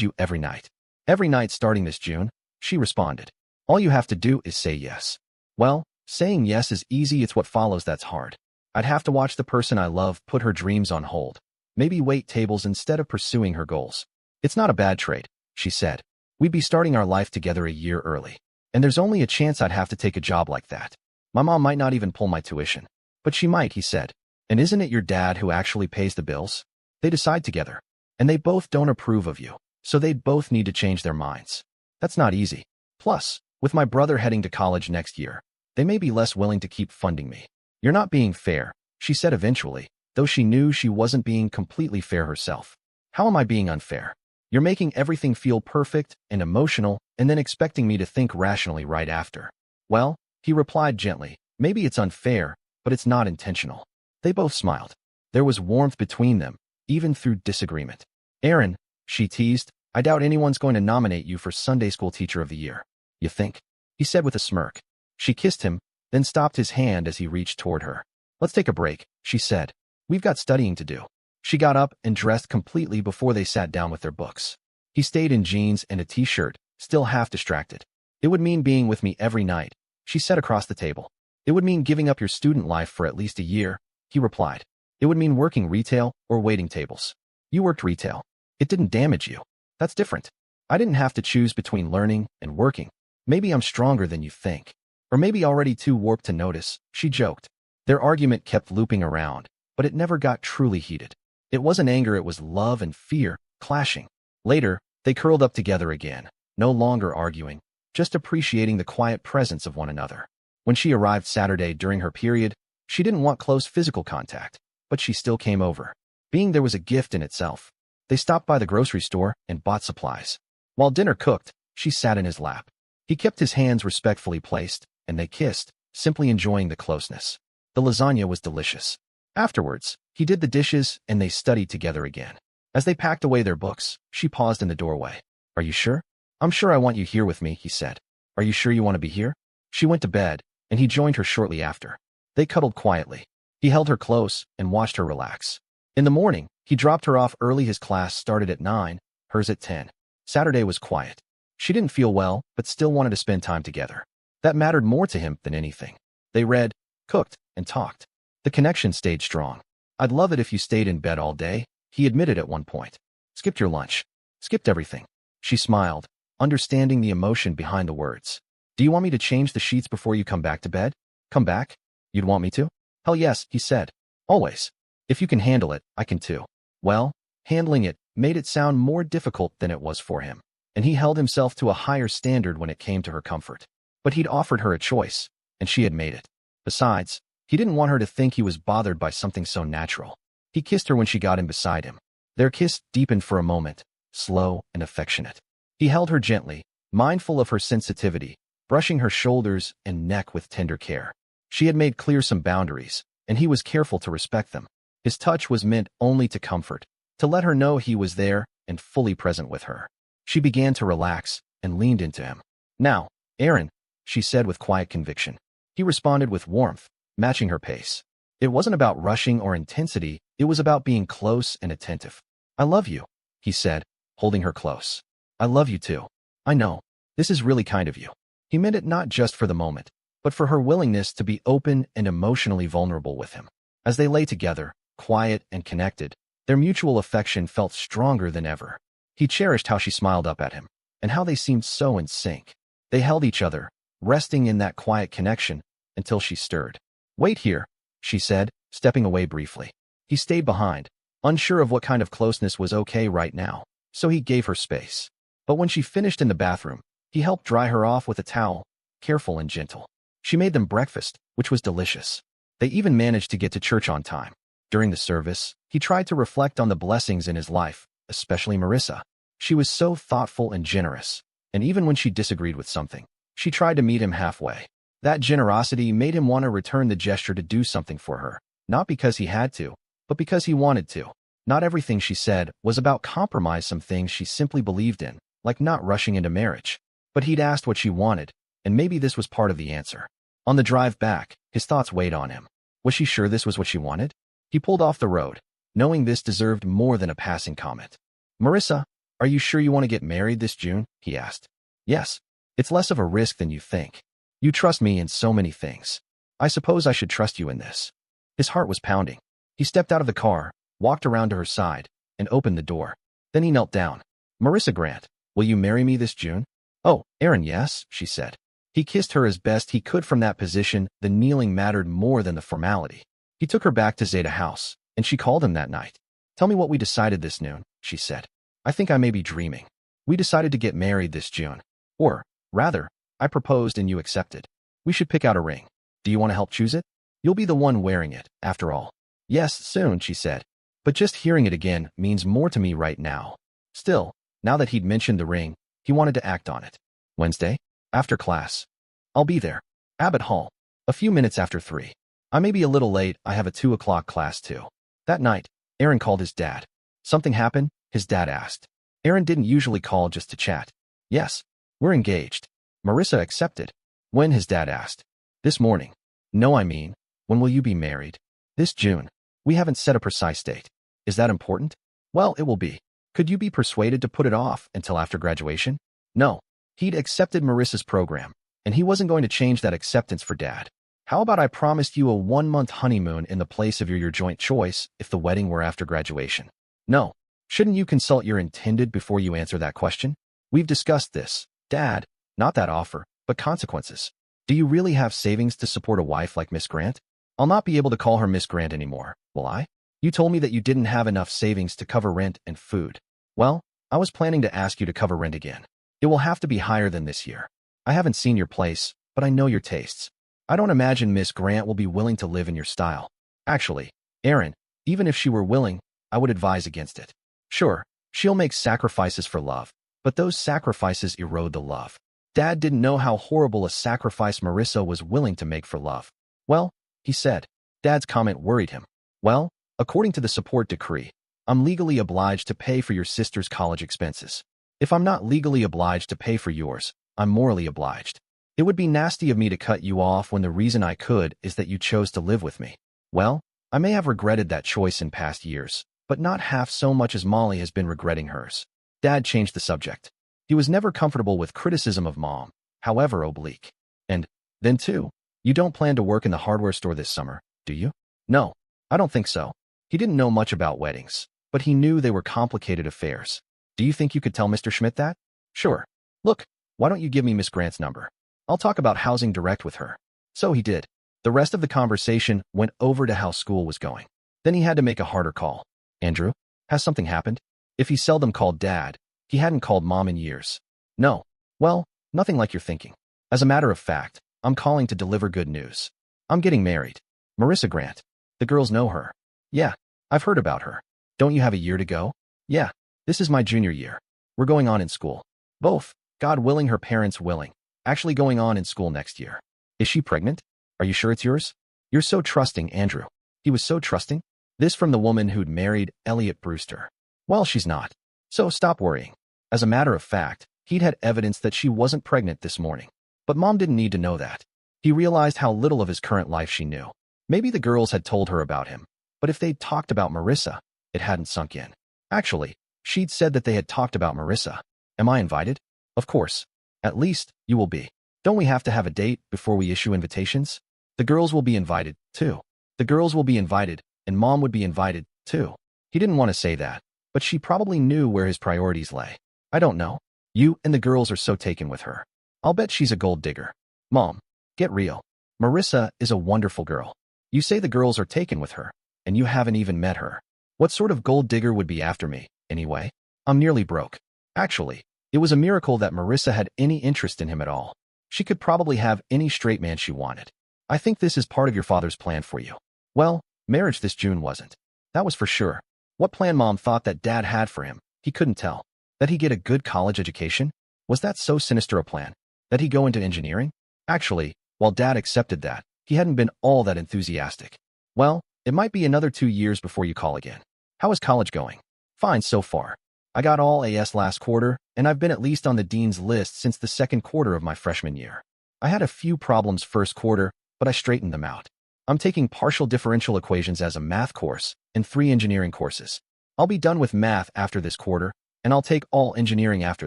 you every night. Every night starting this June, she responded. All you have to do is say yes. Well, saying yes is easy, it's what follows that's hard. I'd have to watch the person I love put her dreams on hold. Maybe wait tables instead of pursuing her goals. It's not a bad trade, she said. We'd be starting our life together a year early. And there's only a chance I'd have to take a job like that. My mom might not even pull my tuition. But she might, he said. And isn't it your dad who actually pays the bills? They decide together. And they both don't approve of you, so they'd both need to change their minds. That's not easy. Plus, with my brother heading to college next year, they may be less willing to keep funding me. You're not being fair, she said eventually, though she knew she wasn't being completely fair herself. How am I being unfair? You're making everything feel perfect and emotional and then expecting me to think rationally right after. Well, he replied gently, maybe it's unfair, but it's not intentional. They both smiled. There was warmth between them, even through disagreement. Aaron, she teased, I doubt anyone's going to nominate you for Sunday School Teacher of the Year. You think? He said with a smirk. She kissed him, then stopped his hand as he reached toward her. Let's take a break, she said. We've got studying to do. She got up and dressed completely before they sat down with their books. He stayed in jeans and a t-shirt, still half distracted. It would mean being with me every night, she said across the table. It would mean giving up your student life for at least a year, he replied. It would mean working retail or waiting tables. You worked retail. It didn't damage you. That's different. I didn't have to choose between learning and working. Maybe I'm stronger than you think. Or maybe already too warped to notice, she joked. Their argument kept looping around, but it never got truly heated. It wasn't anger, it was love and fear, clashing. Later, they curled up together again, no longer arguing, just appreciating the quiet presence of one another. When she arrived Saturday during her period, she didn't want close physical contact, but she still came over. Being there was a gift in itself. They stopped by the grocery store and bought supplies. While dinner cooked, she sat in his lap. He kept his hands respectfully placed, and they kissed, simply enjoying the closeness. The lasagna was delicious. Afterwards, he did the dishes and they studied together again. As they packed away their books, she paused in the doorway. Are you sure? I'm sure I want you here with me, he said. Are you sure you want to be here? She went to bed, and he joined her shortly after. They cuddled quietly. He held her close and watched her relax. In the morning, he dropped her off early. His class started at 9, hers at 10. Saturday was quiet. She didn't feel well, but still wanted to spend time together. That mattered more to him than anything. They read, cooked, and talked. The connection stayed strong. I'd love it if you stayed in bed all day, he admitted at one point. Skipped your lunch. Skipped everything. She smiled, understanding the emotion behind the words. Do you want me to change the sheets before you come back to bed? Come back? You'd want me to? Hell yes, he said. Always. If you can handle it, I can too. Well, handling it made it sound more difficult than it was for him, and he held himself to a higher standard when it came to her comfort. But he'd offered her a choice, and she had made it. Besides, he didn't want her to think he was bothered by something so natural. He kissed her when she got in beside him. Their kiss deepened for a moment, slow and affectionate. He held her gently, mindful of her sensitivity, brushing her shoulders and neck with tender care. She had made clear some boundaries, and he was careful to respect them. His touch was meant only to comfort, to let her know he was there and fully present with her. She began to relax and leaned into him. Now, Aaron, she said with quiet conviction. He responded with warmth, matching her pace. It wasn't about rushing or intensity, it was about being close and attentive. I love you, he said, holding her close. I love you too. I know. This is really kind of you. He meant it not just for the moment, but for her willingness to be open and emotionally vulnerable with him. As they lay together, quiet and connected, their mutual affection felt stronger than ever. He cherished how she smiled up at him, and how they seemed so in sync. They held each other, resting in that quiet connection, until she stirred. Wait here, she said, stepping away briefly. He stayed behind, unsure of what kind of closeness was okay right now, so he gave her space. But when she finished in the bathroom, he helped dry her off with a towel, careful and gentle. She made them breakfast, which was delicious. They even managed to get to church on time. During the service, he tried to reflect on the blessings in his life, especially Marissa. She was so thoughtful and generous, and even when she disagreed with something, she tried to meet him halfway. That generosity made him want to return the gesture to do something for her, not because he had to, but because he wanted to. Not everything she said was about compromise. Some things she simply believed in, like not rushing into marriage. But he'd asked what she wanted, and maybe this was part of the answer. On the drive back, his thoughts weighed on him. Was she sure this was what she wanted? He pulled off the road, knowing this deserved more than a passing comment. Marissa, are you sure you want to get married this June? He asked. Yes. It's less of a risk than you think. You trust me in so many things. I suppose I should trust you in this. His heart was pounding. He stepped out of the car, walked around to her side, and opened the door. Then he knelt down. Marissa Grant, will you marry me this June? Oh, Aaron, yes, she said. He kissed her as best he could from that position. The kneeling mattered more than the formality. He took her back to Zeta House, and she called him that night. Tell me what we decided this noon, she said. I think I may be dreaming. We decided to get married this June. Or, rather, I proposed and you accepted. We should pick out a ring. Do you want to help choose it? You'll be the one wearing it, after all. Yes, soon, she said. But just hearing it again means more to me right now. Still, now that he'd mentioned the ring, he wanted to act on it. Wednesday? After class. I'll be there. Abbott Hall. A few minutes after 3. I may be a little late, I have a 2 o'clock class too. That night, Aaron called his dad. Something happened? His dad asked. Aaron didn't usually call just to chat. Yes, we're engaged. Marissa accepted. When? His dad asked. This morning. No, I mean, when will you be married? This June. We haven't set a precise date. Is that important? Well, it will be. Could you be persuaded to put it off until after graduation? No. He'd accepted Marissa's program, and he wasn't going to change that acceptance for Dad. How about I promised you a 1-month honeymoon in the place of your joint choice if the wedding were after graduation? No. Shouldn't you consult your intended before you answer that question? We've discussed this, Dad, not that offer, but consequences. Do you really have savings to support a wife like Miss Grant? I'll not be able to call her Miss Grant anymore, will I? You told me that you didn't have enough savings to cover rent and food. Well, I was planning to ask you to cover rent again. It will have to be higher than this year. I haven't seen your place, but I know your tastes. I don't imagine Miss Grant will be willing to live in your style. Actually, Aaron, even if she were willing, I would advise against it. Sure, she'll make sacrifices for love, but those sacrifices erode the love. Dad didn't know how horrible a sacrifice Marissa was willing to make for love. Well, he said. Dad's comment worried him. Well, according to the support decree, I'm legally obliged to pay for your sister's college expenses. If I'm not legally obliged to pay for yours, I'm morally obliged. It would be nasty of me to cut you off when the reason I could is that you chose to live with me. Well, I may have regretted that choice in past years, but not half so much as Molly has been regretting hers. Dad changed the subject. He was never comfortable with criticism of Mom, however oblique. And then too, you don't plan to work in the hardware store this summer, do you? No, I don't think so. He didn't know much about weddings, but he knew they were complicated affairs. Do you think you could tell Mr. Schmidt that? Sure. Look, why don't you give me Miss Grant's number? I'll talk about housing direct with her. So he did. The rest of the conversation went over to how school was going. Then he had to make a harder call. Andrew, has something happened? If he seldom called Dad, he hadn't called Mom in years. No. Well, nothing like you're thinking. As a matter of fact, I'm calling to deliver good news. I'm getting married. Marissa Grant. The girls know her. Yeah, I've heard about her. Don't you have a year to go? Yeah, this is my junior year. We're going on in school. Both, God willing, her parents willing, actually going on in school next year. Is she pregnant? Are you sure it's yours? You're so trusting, Andrew. He was so trusting. This from the woman who'd married Elliot Brewster. Well, she's not. So stop worrying. As a matter of fact, he'd had evidence that she wasn't pregnant this morning. But Mom didn't need to know that. He realized how little of his current life she knew. Maybe the girls had told her about him, but if they'd talked about Marissa, it hadn't sunk in. Actually, she'd said that they had talked about Marissa. Am I invited? Of course. At least, you will be. Don't we have to have a date before we issue invitations? The girls will be invited, too. The girls will be invited, and Mom would be invited, too. He didn't want to say that, but she probably knew where his priorities lay. I don't know. You and the girls are so taken with her. I'll bet she's a gold digger. Mom, get real. Marissa is a wonderful girl. You say the girls are taken with her, and you haven't even met her. What sort of gold digger would be after me, anyway? I'm nearly broke. Actually, it was a miracle that Marissa had any interest in him at all. She could probably have any straight man she wanted. I think this is part of your father's plan for you. Well, marriage this June wasn't. That was for sure. What plan Mom thought that Dad had for him, he couldn't tell. That he get a good college education? Was that so sinister a plan? That he go into engineering? Actually, while Dad accepted that, he hadn't been all that enthusiastic. Well, it might be another 2 years before you call again. How is college going? Fine so far. I got all A's last quarter, and I've been at least on the dean's list since the second quarter of my freshman year. I had a few problems first quarter, but I straightened them out. I'm taking partial differential equations as a math course and 3 engineering courses. I'll be done with math after this quarter, and I'll take all engineering after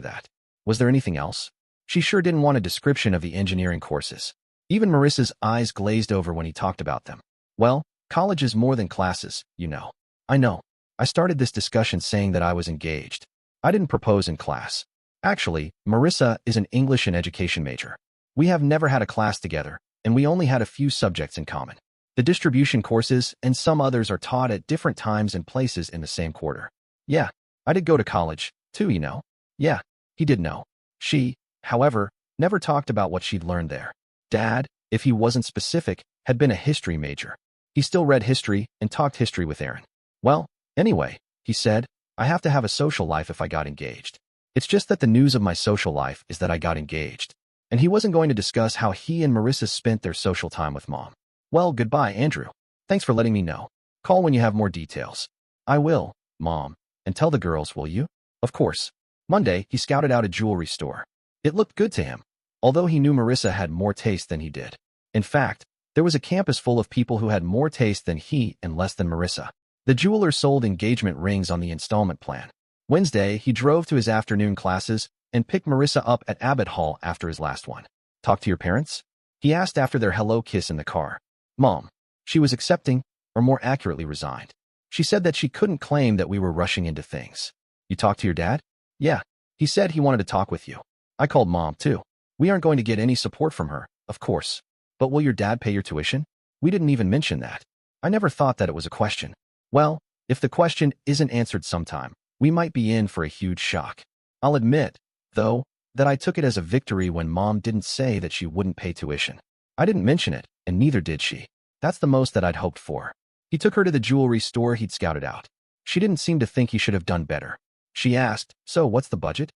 that. Was there anything else? She sure didn't want a description of the engineering courses. Even Marissa's eyes glazed over when he talked about them. Well, college is more than classes, you know. I know. I started this discussion saying that I was engaged. I didn't propose in class. Actually, Marissa is an English and education major. We have never had a class together, and we only had a few subjects in common. The distribution courses and some others are taught at different times and places in the same quarter. Yeah, I did go to college, too, you know. Yeah, he did know. She, however, never talked about what she'd learned there. Dad, if he wasn't specific, had been a history major. He still read history and talked history with Aaron. Well, anyway, he said, I have to have a social life if I got engaged. It's just that the news of my social life is that I got engaged. And he wasn't going to discuss how he and Marissa spent their social time with Mom. Well, goodbye, Andrew. Thanks for letting me know. Call when you have more details. I will, Mom. And tell the girls, will you? Of course. Monday, he scouted out a jewelry store. It looked good to him, although he knew Marissa had more taste than he did. In fact, there was a campus full of people who had more taste than he and less than Marissa. The jeweler sold engagement rings on the installment plan. Wednesday, he drove to his afternoon classes and picked Marissa up at Abbott Hall after his last one. Talk to your parents? He asked after their hello kiss in the car. Mom. She was accepting, or more accurately resigned. She said that she couldn't claim that we were rushing into things. You talked to your dad? Yeah. He said he wanted to talk with you. I called Mom, too. We aren't going to get any support from her, of course. But will your dad pay your tuition? We didn't even mention that. I never thought that it was a question. Well, if the question isn't answered sometime, we might be in for a huge shock. I'll admit, though, that I took it as a victory when Mom didn't say that she wouldn't pay tuition. I didn't mention it, and neither did she. That's the most that I'd hoped for. He took her to the jewelry store he'd scouted out. She didn't seem to think he should have done better. She asked, so what's the budget?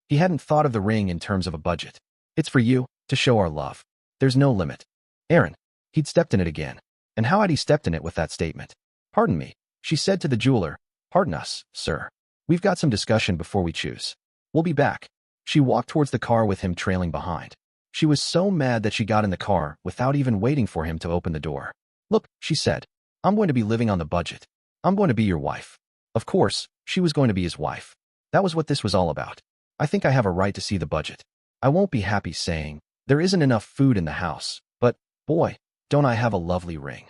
He hadn't thought of the ring in terms of a budget. It's for you, to show our love. There's no limit. Aaron. He'd stepped in it again. And how had he stepped in it with that statement? Pardon me, she said to the jeweler. Pardon us, sir. We've got some discussion before we choose. We'll be back. She walked towards the car with him trailing behind. She was so mad that she got in the car without even waiting for him to open the door. Look, she said. I'm going to be living on the budget. I'm going to be your wife. Of course, she was going to be his wife. That was what this was all about. I think I have a right to see the budget. I won't be happy saying, there isn't enough food in the house, but, boy, don't I have a lovely ring.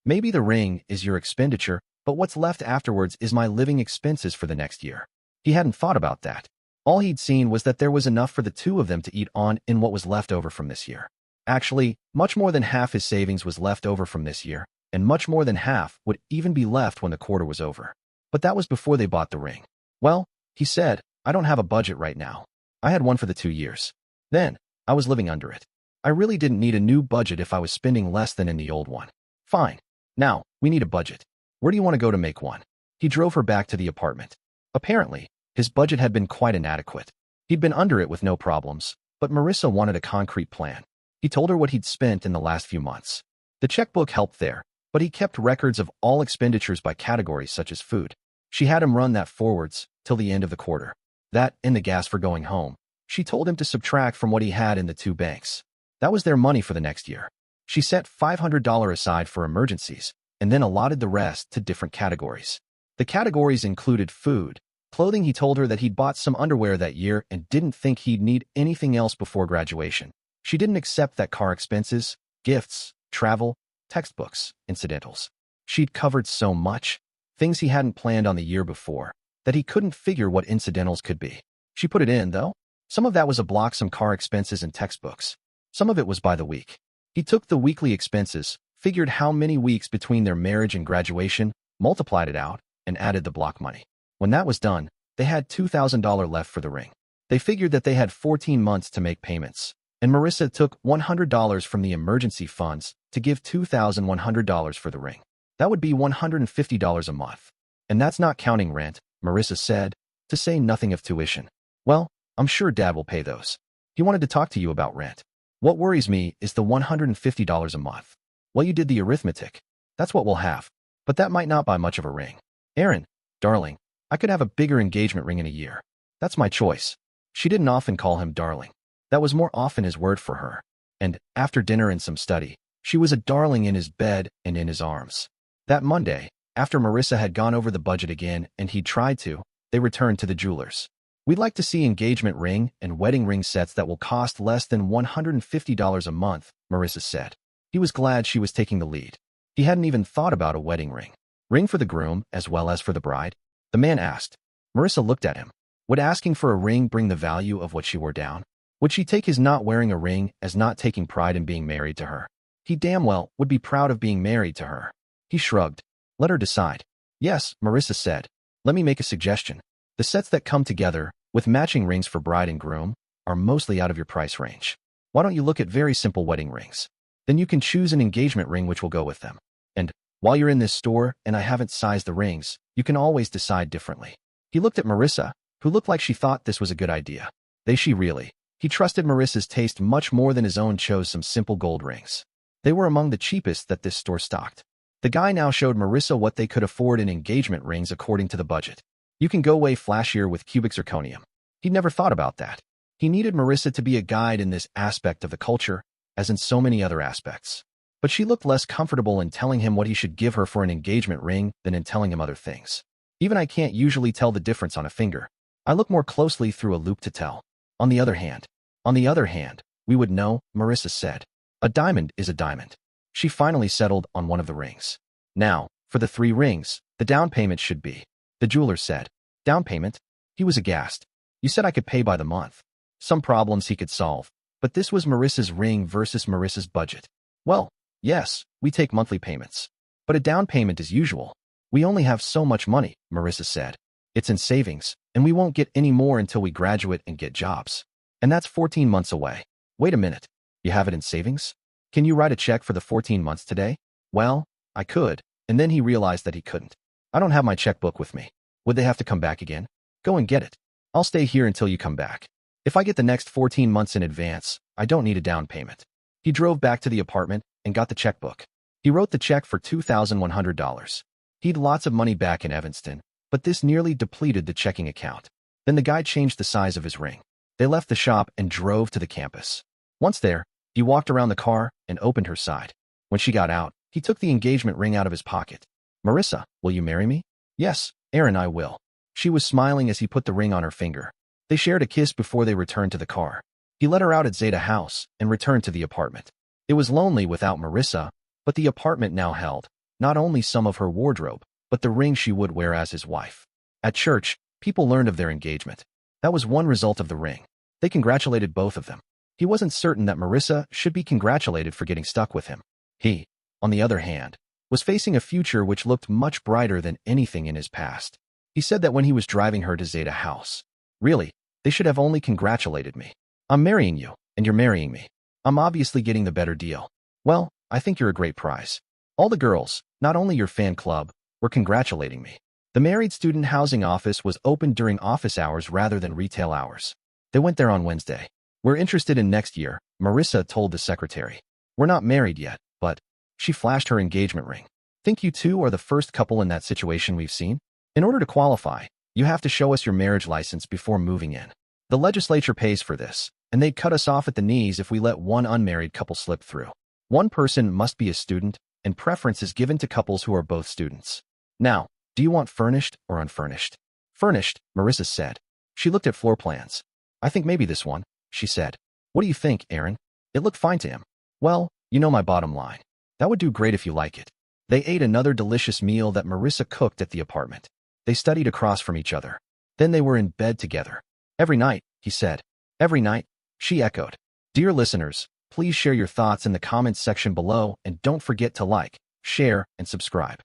Maybe the ring is your expenditure, but what's left afterwards is my living expenses for the next year. He hadn't thought about that. All he'd seen was that there was enough for the two of them to eat on in what was left over from this year. Actually, much more than half his savings was left over from this year, and much more than half would even be left when the quarter was over. But that was before they bought the ring. Well, he said, I don't have a budget right now. I had one for the 2 years. Then, I was living under it. I really didn't need a new budget if I was spending less than in the old one. Fine. Now, we need a budget. Where do you want to go to make one? He drove her back to the apartment. Apparently, his budget had been quite inadequate. He'd been under it with no problems, but Marissa wanted a concrete plan. He told her what he'd spent in the last few months. The checkbook helped there, but he kept records of all expenditures by categories such as food. She had him run that forwards till the end of the quarter. That and the gas for going home. She told him to subtract from what he had in the two banks. That was their money for the next year. She set $500 aside for emergencies, and then allotted the rest to different categories. The categories included food, clothing. He told her that he'd bought some underwear that year and didn't think he'd need anything else before graduation. She didn't accept that car expenses, gifts, travel, textbooks, incidentals. She'd covered so much, things he hadn't planned on the year before, that he couldn't figure what incidentals could be. She put it in, though. Some of that was a block, some car expenses and textbooks. Some of it was by the week. He took the weekly expenses, figured how many weeks between their marriage and graduation, multiplied it out, and added the block money. When that was done, they had $2,000 left for the ring. They figured that they had 14 months to make payments, and Marissa took $100 from the emergency funds to give $2,100 for the ring. That would be $150 a month. And that's not counting rent, Marissa said, to say nothing of tuition. Well, I'm sure Dad will pay those. He wanted to talk to you about rent. What worries me is the $150 a month. Well, you did the arithmetic. That's what we'll have. But that might not buy much of a ring. Aaron, darling, I could have a bigger engagement ring in a year. That's my choice. She didn't often call him darling. That was more often his word for her. And, after dinner and some study, she was a darling in his bed and in his arms. That Monday, after Marissa had gone over the budget again and he'd tried to, they returned to the jeweler's. We'd like to see engagement ring and wedding ring sets that will cost less than $150 a month, Marissa said. He was glad she was taking the lead. He hadn't even thought about a wedding ring. Ring for the groom as well as for the bride? The man asked. Marissa looked at him. Would asking for a ring bring the value of what she wore down? Would she take his not wearing a ring as not taking pride in being married to her? He damn well would be proud of being married to her. He shrugged. Let her decide. Yes, Marissa said. Let me make a suggestion. The sets that come together, with matching rings for bride and groom, are mostly out of your price range. Why don't you look at very simple wedding rings? Then you can choose an engagement ring which will go with them. And, while you're in this store and I haven't sized the rings, you can always decide differently. He looked at Marissa, who looked like she thought this was a good idea. She really. He trusted Marissa's taste much more than his own. Chose some simple gold rings. They were among the cheapest that this store stocked. The guy now showed Marissa what they could afford in engagement rings according to the budget. You can go way flashier with cubic zirconium. He'd never thought about that. He needed Marissa to be a guide in this aspect of the culture, as in so many other aspects. But she looked less comfortable in telling him what he should give her for an engagement ring than in telling him other things. Even I can't usually tell the difference on a finger. I look more closely through a loop to tell. On the other hand, we would know, Marissa said. A diamond is a diamond. She finally settled on one of the rings. Now, for the 3 rings, the down payment should be. The jeweler said. Down payment? He was aghast. You said I could pay by the month. Some problems he could solve. But this was Marissa's ring versus Marissa's budget. Well, yes, we take monthly payments. But a down payment is usual. We only have so much money, Marissa said. It's in savings, and we won't get any more until we graduate and get jobs. And that's 14 months away. Wait a minute. You have it in savings? Can you write a check for the 14 months today? Well, I could, and then he realized that he couldn't. I don't have my checkbook with me. Would they have to come back again? Go and get it. I'll stay here until you come back. If I get the next 14 months in advance, I don't need a down payment. He drove back to the apartment and got the checkbook. He wrote the check for $2,100. He'd lots of money back in Evanston, but this nearly depleted the checking account. Then the guy changed the size of his ring. They left the shop and drove to the campus. Once there, he walked around the car and opened her side. When she got out, he took the engagement ring out of his pocket. Marissa, will you marry me? Yes, Aaron, I will. She was smiling as he put the ring on her finger. They shared a kiss before they returned to the car. He let her out at Zeta House and returned to the apartment. It was lonely without Marissa, but the apartment now held not only some of her wardrobe, but the ring she would wear as his wife. At church, people learned of their engagement. That was one result of the ring. They congratulated both of them. He wasn't certain that Marissa should be congratulated for getting stuck with him. He, on the other hand, was facing a future which looked much brighter than anything in his past. He said that when he was driving her to Zeta House. Really, they should have only congratulated me. I'm marrying you, and you're marrying me. I'm obviously getting the better deal. Well, I think you're a great prize. All the girls, not only your fan club, were congratulating me. The married student housing office was open during office hours rather than retail hours. They went there on Wednesday. We're interested in next year, Marissa told the secretary. We're not married yet, but she flashed her engagement ring. Think you two are the first couple in that situation we've seen? In order to qualify, you have to show us your marriage license before moving in. The legislature pays for this, and they'd cut us off at the knees if we let one unmarried couple slip through. One person must be a student, and preference is given to couples who are both students. Now, do you want furnished or unfurnished? Furnished, Marissa said. She looked at floor plans. I think maybe this one, she said. What do you think, Aaron? It looked fine to him. Well, you know my bottom line. That would do great if you like it. They ate another delicious meal that Marissa cooked at the apartment. They studied across from each other. Then they were in bed together. Every night, he said. Every night, she echoed. Dear listeners, please share your thoughts in the comments section below and don't forget to like, share, and subscribe.